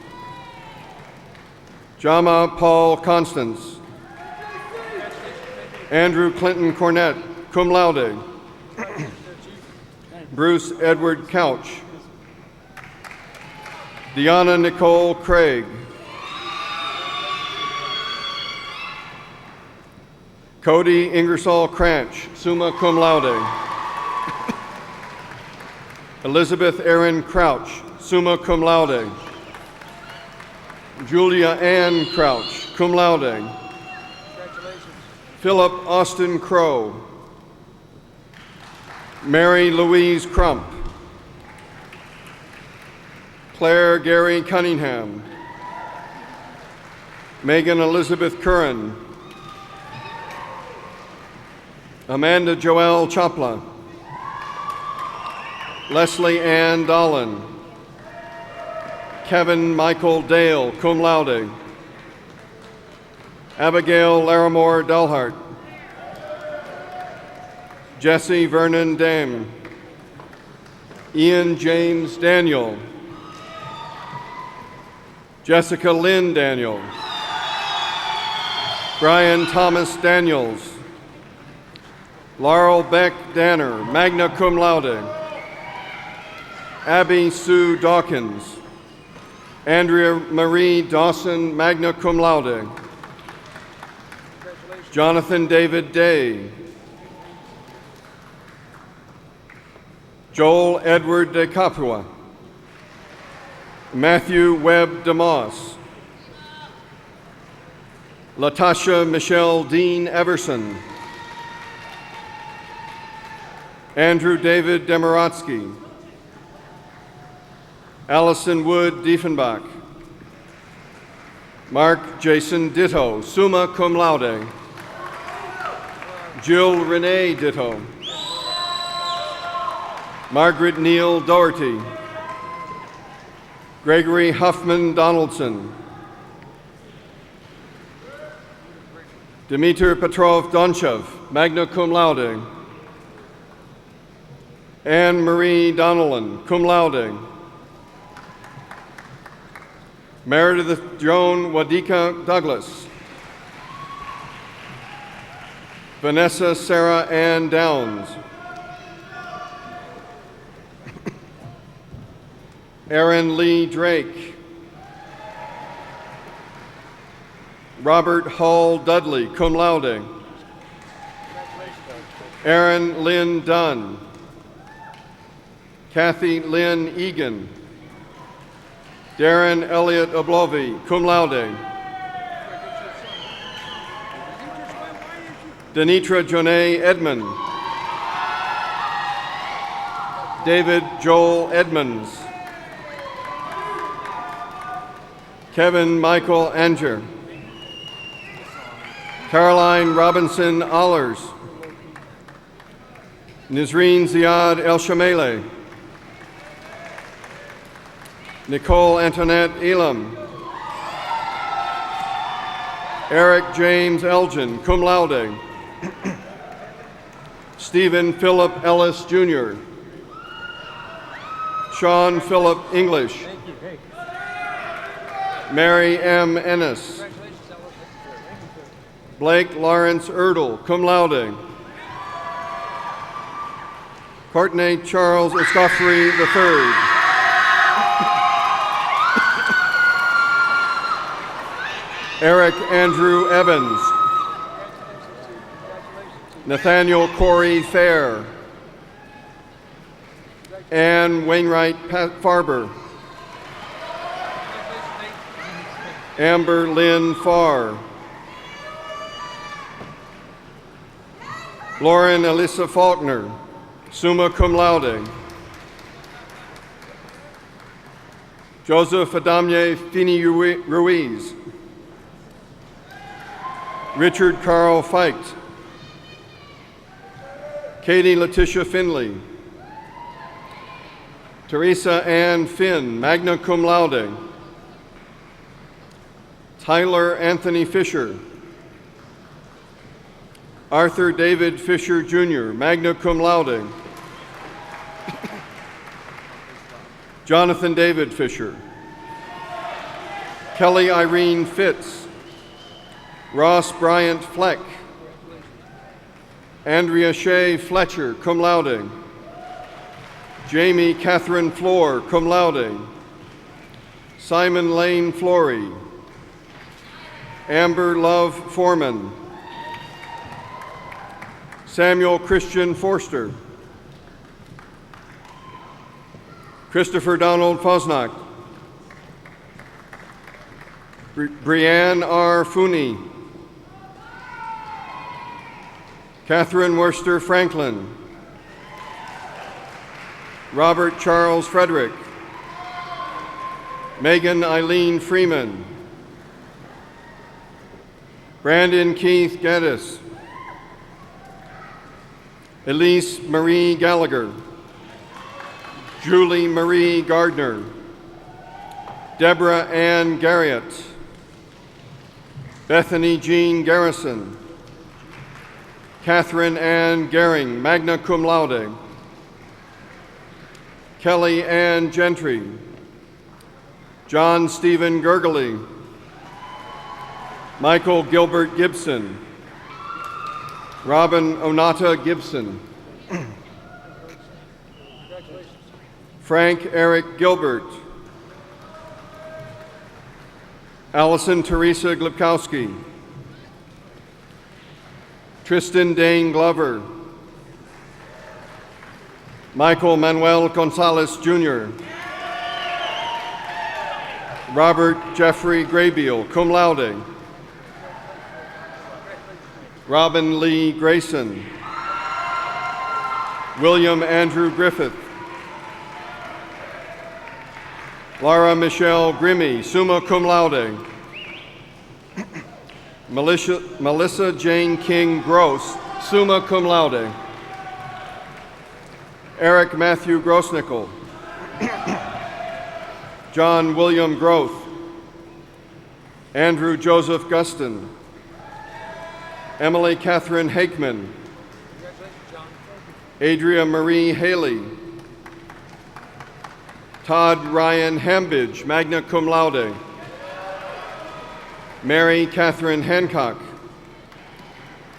Jama Paul Constance. Andrew Clinton Cornett, cum laude. Bruce Edward Couch. Deanna Nicole Craig. Cody Ingersoll Cranch, summa cum laude. Elizabeth Erin Crouch, summa cum laude. Julia Ann Crouch, cum laude. Philip Austin Crow. Mary Louise Crump. Claire Gary Cunningham. Megan Elizabeth Curran. Amanda Joelle Chopla. Leslie Ann Dolan. Kevin Michael Dale, cum laude. Abigail Larimore Delhart. Jesse Vernon Dame. Ian James Daniel. Jessica Lynn Daniel. Brian Thomas Daniels. Laurel Beck Danner, magna cum laude. Abby Sue Dawkins. Andrea Marie Dawson, magna cum laude. Jonathan David Day. Joel Edward de Capua. Matthew Webb DeMoss. Latasha Michelle Dean Everson. Andrew David Demaratsky. Allison Wood Diefenbach. Mark Jason Ditto, summa cum laude. Jill Renee Ditto. Margaret Neal Doherty. Gregory Huffman Donaldson. Dmitry Petrov Donchev, magna cum laude. Anne Marie Donnellan, cum laude. Meredith Joan Wadika Douglas. Vanessa Sarah Ann Downs. Aaron Lee Drake. Robert Hall Dudley, cum laude. Aaron Lynn Dunn. Kathy Lynn Egan. Darren Elliott Oblovi, cum laude. Denitra Jonay Edmond. David Joel Edmonds. Kevin Michael Anger. Caroline Robinson Allers. Nizreen Ziad El Shamele. Nicole Antoinette Elam. Eric James Elgin, cum laude. Stephen Philip Ellis Jr. Sean Philip English. Mary M. Ennis. Blake Lawrence Erdel, cum laude. Courtney Charles Escoffrey III. Eric Andrew Evans. Nathaniel Corey Fair. Ann Wainwright Farber. Amber Lynn Farr. Lauren Alyssa Faulkner, summa cum laude. Joseph Adamye Fini Ruiz. Richard Carl Feicht. Katie Letitia Finley. Teresa Ann Finn, magna cum laude. Tyler Anthony Fisher. Arthur David Fisher Jr., magna cum laude. Jonathan David Fisher. Kelly Irene Fitz. Ross Bryant Fleck. Andrea Shea Fletcher, cum laude. Jamie Catherine Floor, cum laude. Simon Lane Flory. Amber Love Foreman. Samuel Christian Forster. Christopher Donald Fosnack. Brianne R. Fooney. Catherine Worcester Franklin. Robert Charles Frederick. Megan Eileen Freeman. Brandon Keith Gaddis. Elise Marie Gallagher. Julie Marie Gardner. Deborah Ann Garriott. Bethany Jean Garrison. Catherine Ann Gehring, magna cum laude. Kelly Ann Gentry. John Stephen Gergely. Michael Gilbert Gibson. Robin Onata Gibson. Frank Eric Gilbert. Allison Teresa Glipkowski. Tristan Dane Glover. Michael Manuel Gonzalez Jr. Robert Jeffrey Graybeal, cum laude. Robin Lee Grayson. William Andrew Griffith. Laura Michelle Grimmy, summa cum laude. Melissa Jane King Gross, summa cum laude. Eric Matthew Grossnickel. John William Groth. Andrew Joseph Guston. Emily Catherine Hakeman. Adria Marie Haley. Todd Ryan Hambidge, magna cum laude. Mary Catherine Hancock.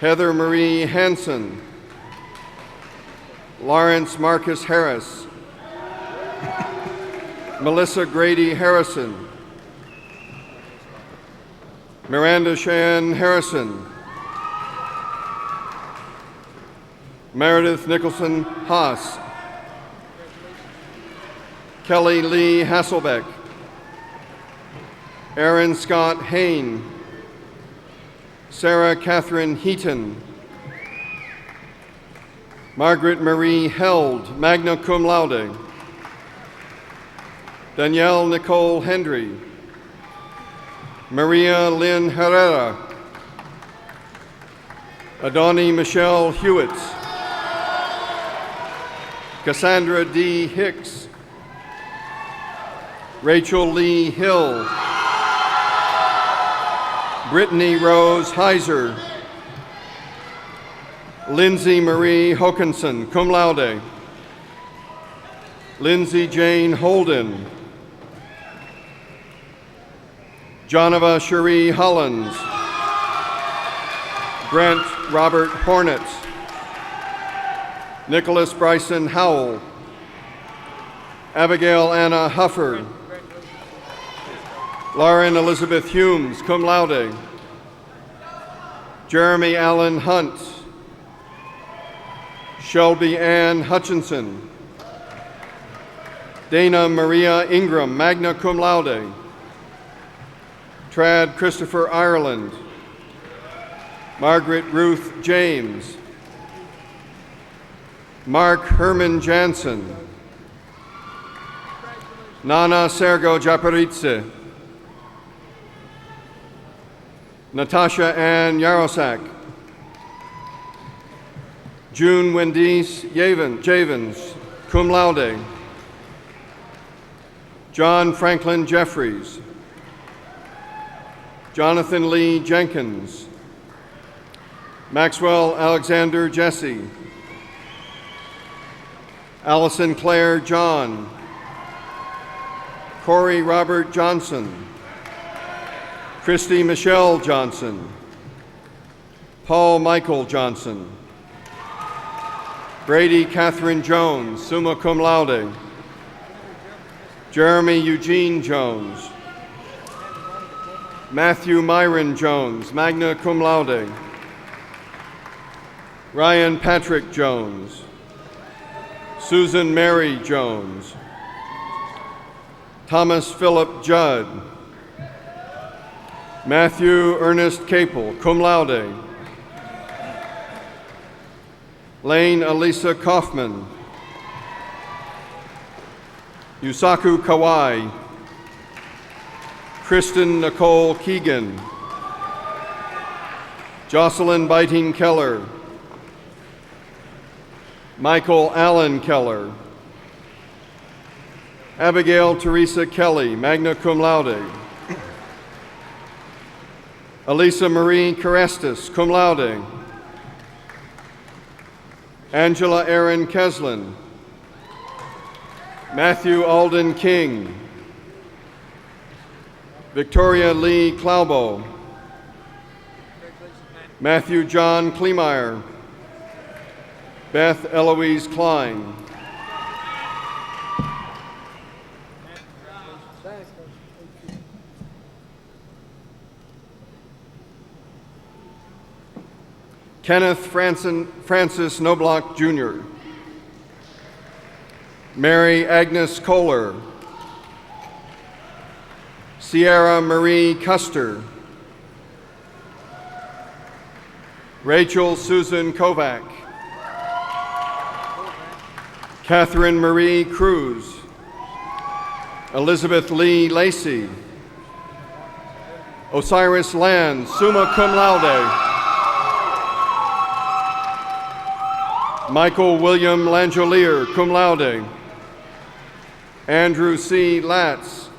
Heather Marie Hanson. Lawrence Marcus Harris. Melissa Grady Harrison, Miranda Shan Harrison, Meredith Nicholson Haas, Kelly Lee Hasselbeck, Aaron Scott Hain, Sarah Catherine Heaton, Margaret Marie Held, magna cum laude, Danielle Nicole Hendry, Maria Lynn Herrera, Adoni Michelle Hewitt, Cassandra D. Hicks, Rachel Lee Hill, Brittany Rose Heiser, Lindsay Marie Hokinson, cum laude, Lindsay Jane Holden, Jonava Cherie Hollins, Brent Robert Hornet, Nicholas Bryson Howell, Abigail Anna Huffer, Lauren Elizabeth Humes, cum laude, Jeremy Allen Hunt, Shelby Ann Hutchinson, Dana Maria Ingram, magna cum laude, Trad Christopher Ireland, Margaret Ruth James, Mark Herman Jansen, Nana Sergo Japaritse, Natasha Ann Yarosak, June Wendyse Javens, cum laude, John Franklin Jeffries, Jonathan Lee Jenkins, Maxwell Alexander Jesse, Allison Claire John, Corey Robert Johnson, Christy Michelle Johnson, Paul Michael Johnson, Brady Catherine Jones, summa cum laude, Jeremy Eugene Jones, Matthew Myron Jones, magna cum laude, Ryan Patrick Jones, Susan Mary Jones, Thomas Philip Judd, Matthew Ernest Capel, cum laude, Lane Elisa Kaufman, Yusaku Kawai, Kristen Nicole Keegan, Jocelyn Biting Keller, Michael Allen Keller, Abigail Teresa Kelly, magna cum laude, Elisa Marie Carestis, cum laude, Angela Aaron Keslin, Matthew Alden King, Victoria Lee Klaubo, Matthew John Kleemeyer, Beth Eloise Klein, Kenneth Francis Knobloch Jr., Mary Agnes Kohler, Sierra Marie Custer, Rachel Susan Kovac, Catherine Marie Cruz, Elizabeth Lee Lacey, Osiris Land, summa cum laude, Michael William Langelier, cum laude, Andrew C. Latz,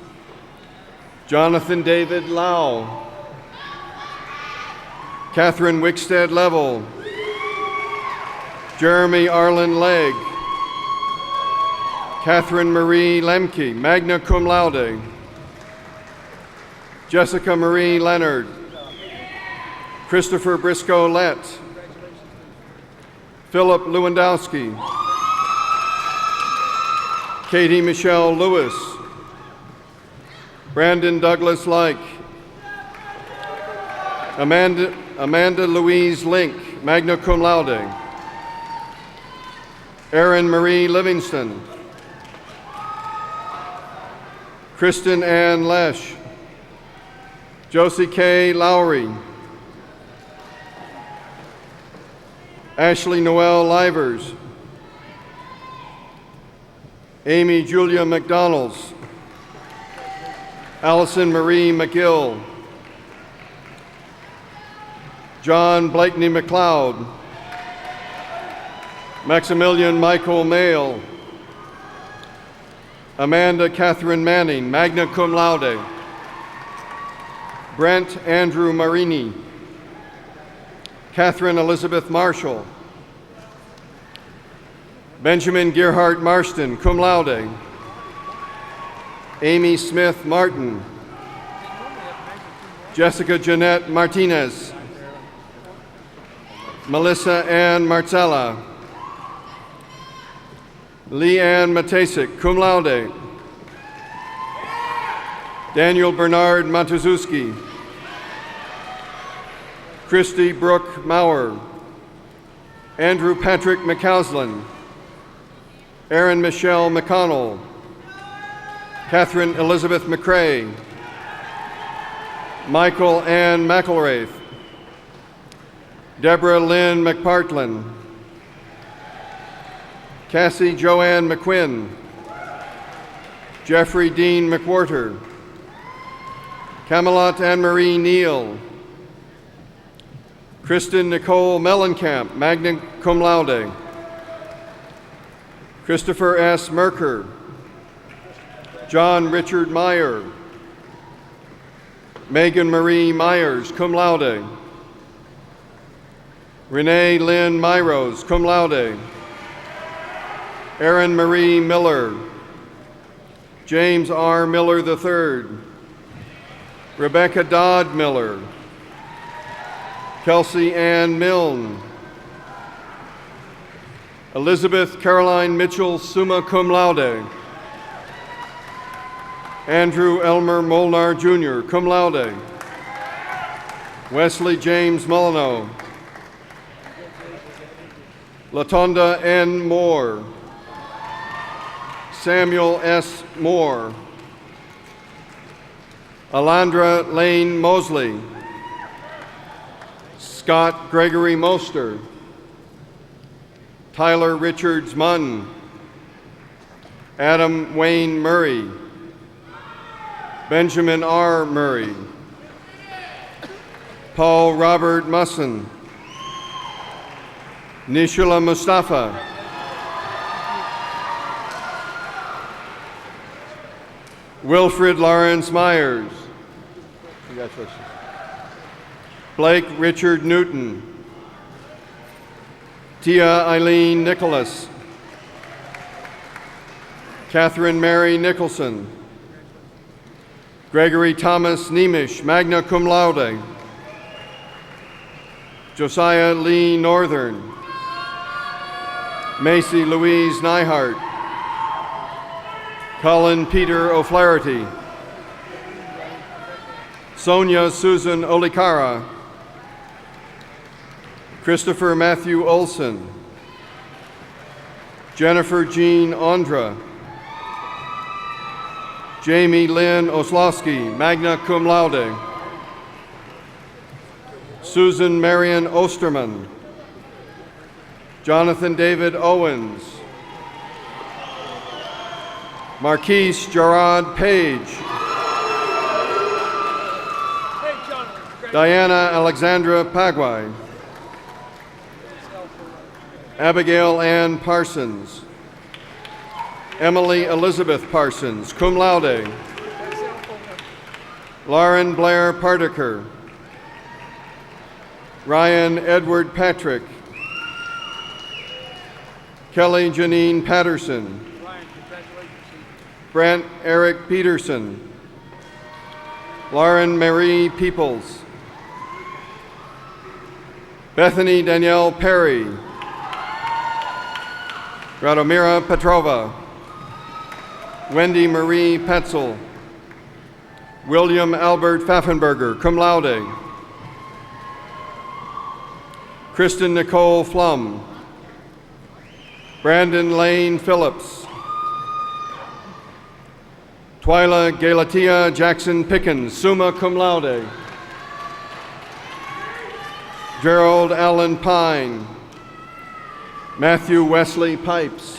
Jonathan David Lau, Catherine Wickstead Level, Jeremy Arlen Legg, Catherine Marie Lemke, magna cum laude, Jessica Marie Leonard, Christopher Briscoe Lett, Philip Lewandowski, Katie Michelle Lewis, Brandon Douglas Like. Amanda Louise Link, magna cum laude. Erin Marie Livingston. Kristen Ann Lesh. Josie K. Lowry. Ashley Noel Livers. Amy Julia McDonalds. Allison Marie McGill. John Blakeney McLeod. Maximilian Michael Mayle. Amanda Catherine Manning, magna cum laude. Brent Andrew Marini. Catherine Elizabeth Marshall. Benjamin Gerhard Marston, cum laude. Amy Smith Martin. Jessica Jeanette Martinez. Melissa Ann Marcella. Leanne Matasic, cum laude. Daniel Bernard Matuszewski. Christy Brooke Maurer. Andrew Patrick McCausland. Erin Michelle McConnell. Catherine Elizabeth McCrae. Michael Ann McElraith. Deborah Lynn McPartlin. Cassie Joanne McQuinn. Jeffrey Dean McWhorter. Camelot Anne-Marie Neal. Kristen Nicole Mellencamp, magna cum laude. Christopher S. Merker. John Richard Meyer. Megan Marie Myers, cum laude. Renee Lynn Myros, cum laude. Erin Marie Miller. James R. Miller III. Rebecca Dodd Miller. Kelsey Ann Milne. Elizabeth Caroline Mitchell, summa cum laude. Andrew Elmer Molnar Jr., cum laude. Wesley James Molyneux. Latonda N. Moore. Samuel S. Moore. Alondra Lane Mosley. Scott Gregory Moster. Tyler Richards Munn. Adam Wayne Murray. Benjamin R. Murray. Paul Robert Musson. Nishula Mustafa. Wilfred Lawrence Myers. Congratulations. Blake Richard Newton. Tia Eileen Nicholas. Catherine Mary Nicholson. Gregory Thomas Nemish, magna cum laude. Josiah Lee Northern. Macy Louise Neihart. Colin Peter O'Flaherty. Sonia Susan Olikara. Christopher Matthew Olson. Jennifer Jean Ondra. Jamie Lynn Oslowski, magna cum laude. Susan Marion Osterman. Jonathan David Owens. Marquise Gerard Page. Diana Alexandra Pagwai. Abigail Ann Parsons. Emily Elizabeth Parsons, cum laude. Lauren Blair Partaker. Ryan Edward Patrick. Kelly Janine Patterson. Brent Eric Peterson. Lauren Marie Peoples. Bethany Danielle Perry. Radomira Petrova. Wendy Marie Petzel. William Albert Pfaffenberger, cum laude. Kristen Nicole Flum. Brandon Lane Phillips. Twyla Galatia Jackson Pickens, summa cum laude. Gerald Allen Pine. Matthew Wesley Pipes.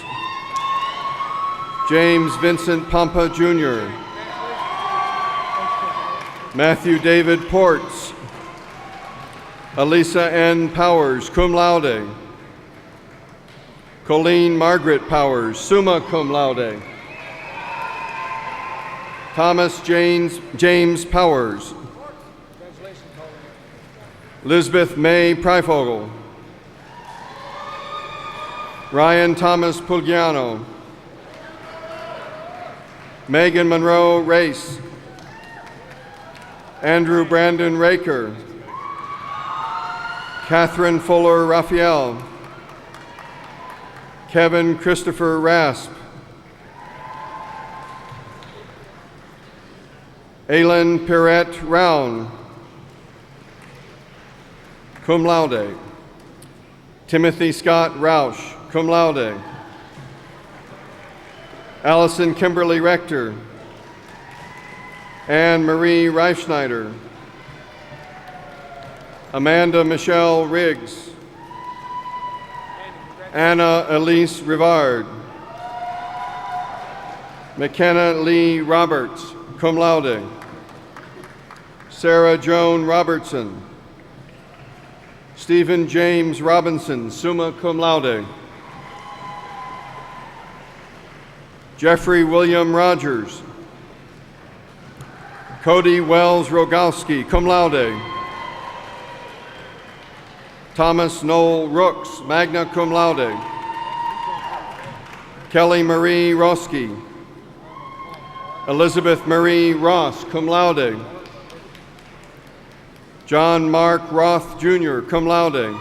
James Vincent Pompa Jr. Matthew David Ports. Elisa N. Powers, cum laude. Colleen Margaret Powers, summa cum laude. Thomas James Powers. Lisbeth May Pryfogel. Ryan Thomas Pugliano. Megan Monroe Race. Andrew Brandon Raker. Catherine Fuller Raphael. Kevin Christopher Rasp. Aylin Perrette Round, cum laude. Timothy Scott Roush, cum laude. Allison Kimberly Rector. Anne Marie Reifschneider. Amanda Michelle Riggs. Anna Elise Rivard. McKenna Lee Roberts, cum laude. Sarah Joan Robertson. Stephen James Robinson, summa cum laude. Jeffrey William Rogers. Cody Wells Rogowski, cum laude. Thomas Noel Rooks, magna cum laude. Kelly Marie Roski. Elizabeth Marie Ross, cum laude. John Mark Roth Jr., cum laude.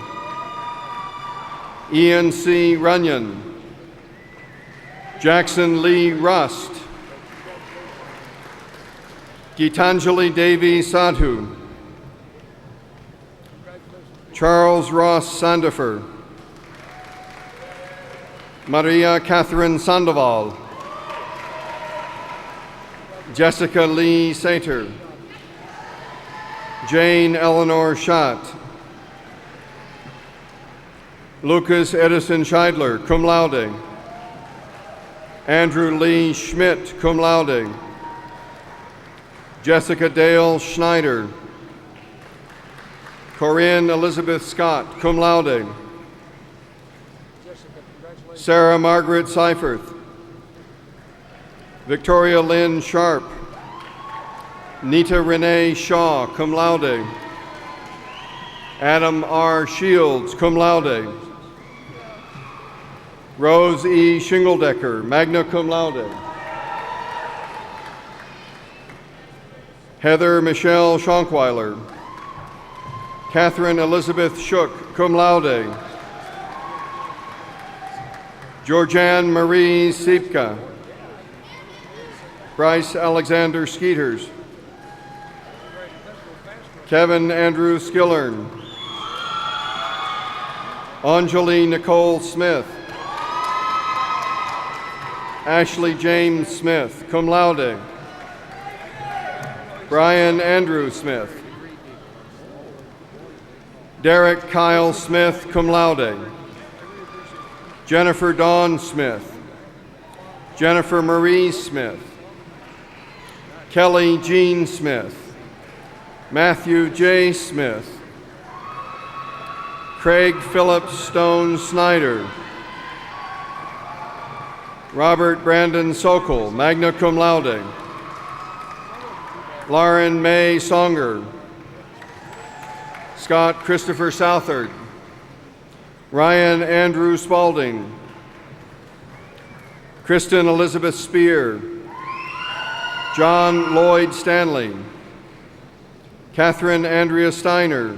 Ian C. Runyon. Jackson Lee Rust. Gitanjali Devi Sadhu. Charles Ross Sandifer. Maria Catherine Sandoval. Jessica Lee Sater. Jane Eleanor Schott. Lucas Edison Scheidler, cum laude. Andrew Lee Schmidt, cum laude. Jessica Dale Schneider. Corinne Elizabeth Scott, cum laude. Sarah Margaret Seiferth. Victoria Lynn Sharp. Nita Renee Shaw, cum laude. Adam R. Shields, cum laude. Rose E. Shingledecker, magna cum laude. Heather Michelle Schonkweiler. Catherine Elizabeth Shook, cum laude. Georgianne Marie Sipka. Bryce Alexander Skeeters. Kevin Andrew Skillern. Anjali Nicole Smith. Ashley James Smith, cum laude. Brian Andrew Smith. Derek Kyle Smith, cum laude. Jennifer Dawn Smith. Jennifer Marie Smith. Kelly Jean Smith. Matthew J. Smith. Craig Philip Stone Snyder. Robert Brandon Sokol, magna cum laude. Lauren May Songer. Scott Christopher Southard. Ryan Andrew Spalding. Kristen Elizabeth Spear. John Lloyd Stanley. Catherine Andrea Steiner.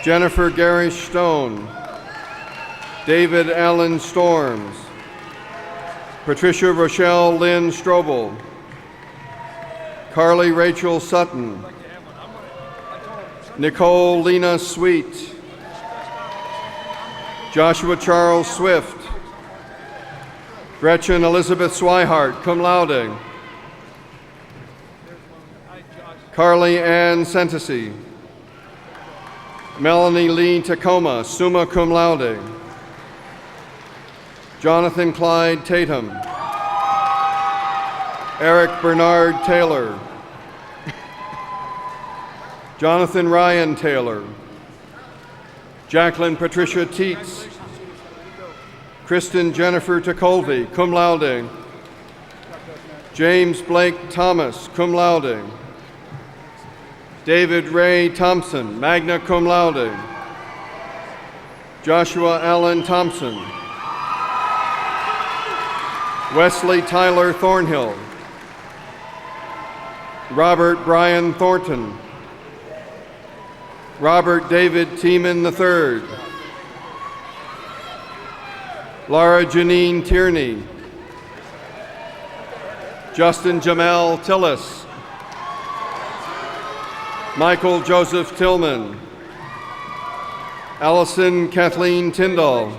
Jennifer Garish Stone. David Allen Storms. Patricia Rochelle Lynn Strobel. Carly Rachel Sutton, Nicole Lena Sweet, Joshua Charles Swift, Gretchen Elizabeth Swihart, cum laude, Carly Ann Sentesi, Melanie Lee Tacoma, summa cum laude, Jonathan Clyde Tatum, Eric Bernard Taylor, Jonathan Ryan Taylor, Jacqueline Patricia Teets, Kristen Jennifer Tacolvi, cum laude, James Blake Thomas, cum laude, David Ray Thompson, magna cum laude, Joshua Allen Thompson, Wesley Tyler Thornhill, Robert Brian Thornton, Robert David Tiemann III, Laura Janine Tierney, Justin Jamel Tillis, Michael Joseph Tillman, Allison Kathleen Tyndall,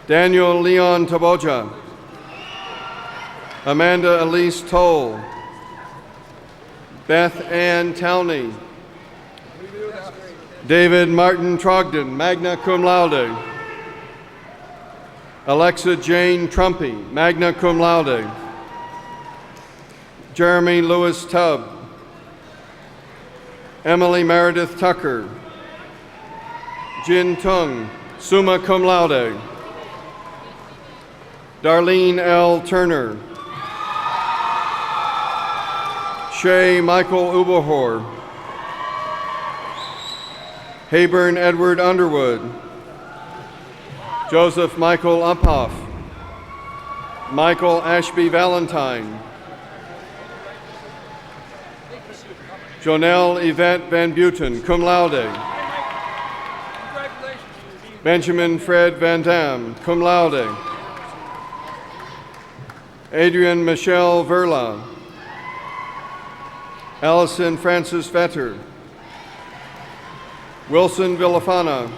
Daniel Leon Taboja, Amanda Elise Toll, Beth Ann Towney, David Martin Trogdon, magna cum laude, Alexa Jane Trumpy, magna cum laude, Jeremy Lewis Tubb, Emily Meredith Tucker, Jin Tung, summa cum laude, Darlene L. Turner, Shay Michael Ubahor, Hayburn Edward Underwood, Joseph Michael Uphoff, Michael Ashby Valentine, Jonelle Yvette Van Buten, cum laude, Benjamin Fred Van Dam, cum laude, Adrian Michelle Verla, Allison Francis Vetter, Wilson Villafana,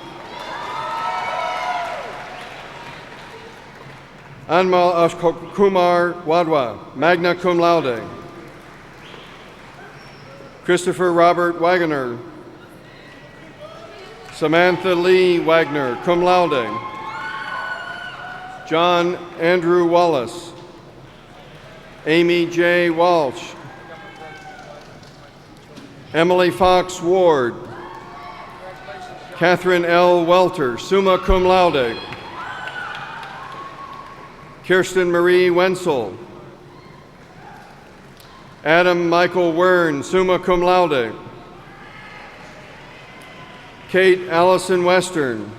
Anmal Ashkumar Wadwa, magna cum laude, Christopher Robert Wagoner, Samantha Lee Wagner, cum laude, John Andrew Wallace, Amy J. Walsh, Emily Fox Ward, Catherine L. Welter, summa cum laude, Kirsten Marie Wenzel, Adam Michael Wern, summa cum laude, Kate Allison Western,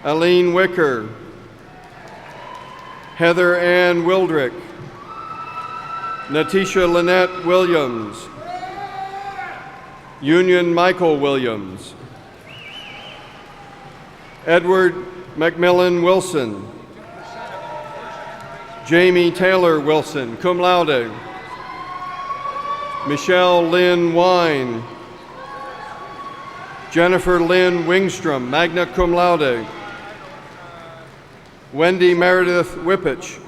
Aline Wicker, Heather Ann Wildrick, Natisha Lynette Williams, Union Michael Williams, Edward McMillan Wilson, Jamie Taylor Wilson, cum laude, Michelle Lynn Wine, Jennifer Lynn Wingstrom, magna cum laude, Wendy Meredith Whippich,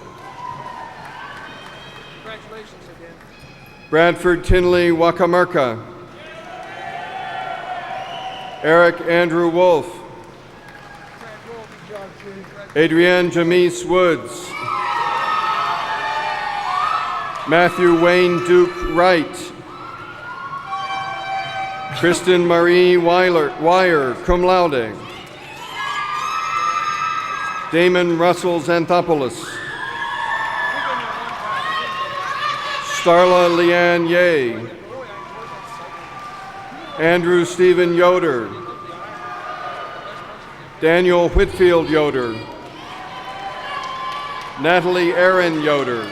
Bradford Tinley Wakamerka, Eric Andrew Wolf, Adrienne Jamise Woods, Matthew Wayne Duke Wright, Kristen Marie Wire, cum laude, Damon Russell Xanthopoulos, Starla Leanne Ye, Andrew Stephen Yoder, Daniel Whitfield Yoder, Natalie Aaron Yoder,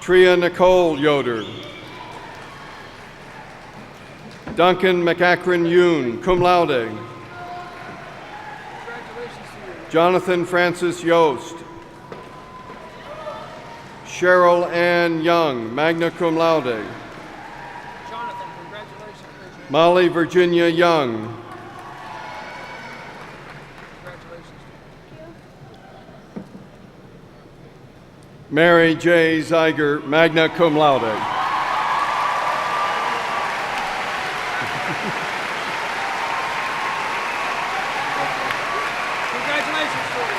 Tria Nicole Yoder, Duncan McAkron Yoon, cum laude, Jonathan Francis Yost, Cheryl Ann Young, magna cum laude. Jonathan, congratulations. Molly Virginia Young. Mary J. Zeiger, magna cum laude. Congratulations, Julia.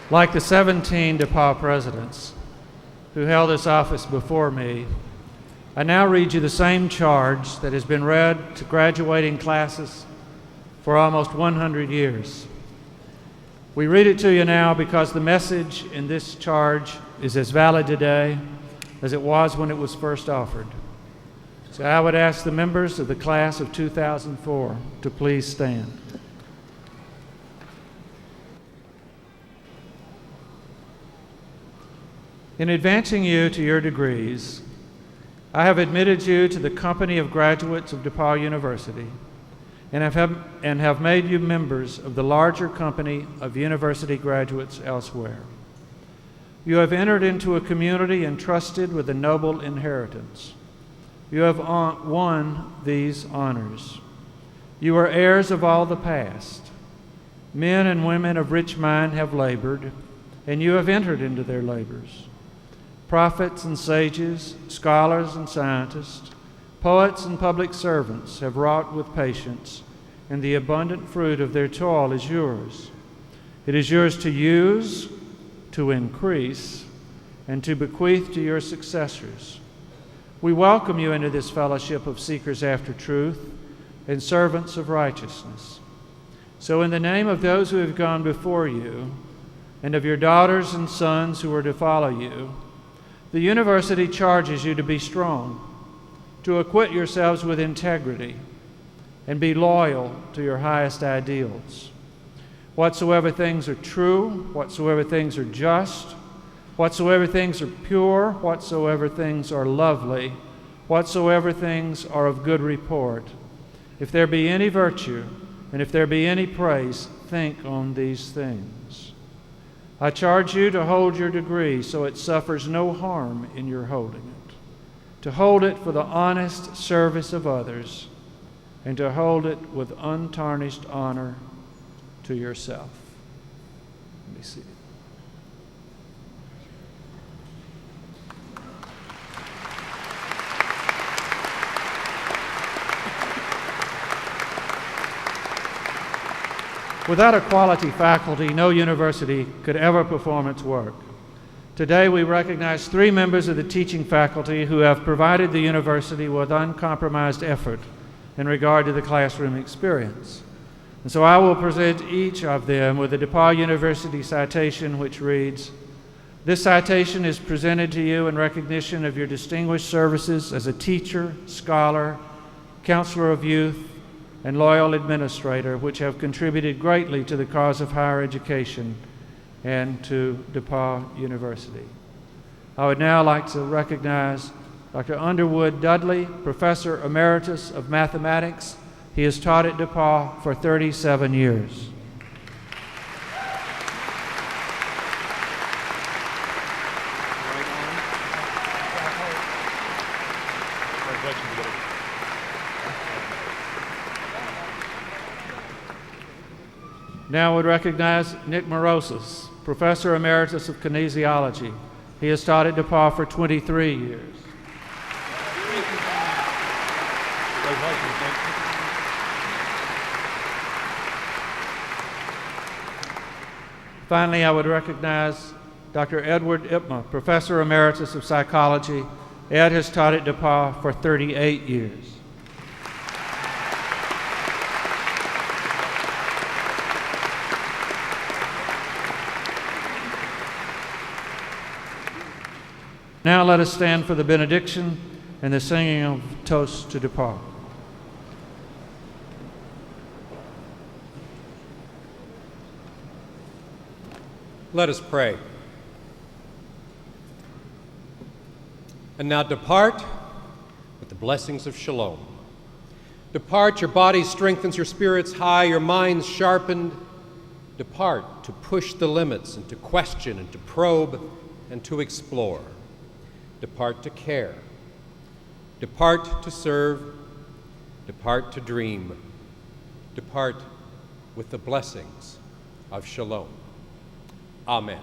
Like the 17 DePauw presidents who held this office before me, I now read you the same charge that has been read to graduating classes for almost 100 years. We read it to you now because the message in this charge is as valid today as it was when it was first offered. So I would ask the members of the class of 2004 to please stand. In advancing you to your degrees, I have admitted you to the company of graduates of DePauw University and have made you members of the larger company of university graduates elsewhere. You have entered into a community entrusted with a noble inheritance. You have won these honors. You are heirs of all the past. Men and women of rich mind have labored, and you have entered into their labors. Prophets and sages, scholars and scientists, poets and public servants have wrought with patience, and the abundant fruit of their toil is yours. It is yours to use, to increase, and to bequeath to your successors. We welcome you into this fellowship of seekers after truth and servants of righteousness. So in the name of those who have gone before you, and of your daughters and sons who are to follow you, the university charges you to be strong, to acquit yourselves with integrity, and be loyal to your highest ideals. Whatsoever things are true, whatsoever things are just, whatsoever things are pure, whatsoever things are lovely, whatsoever things are of good report, if there be any virtue, and if there be any praise, think on these things. I charge you to hold your degree so it suffers no harm in your holding it, to hold it for the honest service of others, and to hold it with untarnished honor to yourself. Let me see. Without a quality faculty, no university could ever perform its work. Today, we recognize 3 members of the teaching faculty who have provided the university with uncompromised effort in regard to the classroom experience. And so I will present each of them with a DePauw University citation which reads, "This citation is presented to you in recognition of your distinguished services as a teacher, scholar, counselor of youth, and loyal administrator, which have contributed greatly to the cause of higher education and to DePauw University." I would now like to recognize Dr. Underwood Dudley, Professor Emeritus of Mathematics. He has taught at DePauw for 37 years. Now I would recognize Nick Mourouzis, Professor Emeritus of Kinesiology. He has taught at DePauw for 23 years. Finally, I would recognize Dr. Edward Ipma, Professor Emeritus of Psychology. Ed has taught at DePauw for 38 years. Now let us stand for the benediction and the singing of Toast to DePauw. Let us pray. And now depart with the blessings of shalom. Depart, your body strengthens, your spirits high, your minds sharpened. Depart to push the limits and to question and to probe and to explore. Depart to care. Depart to serve. Depart to dream. Depart with the blessings of shalom. Amen.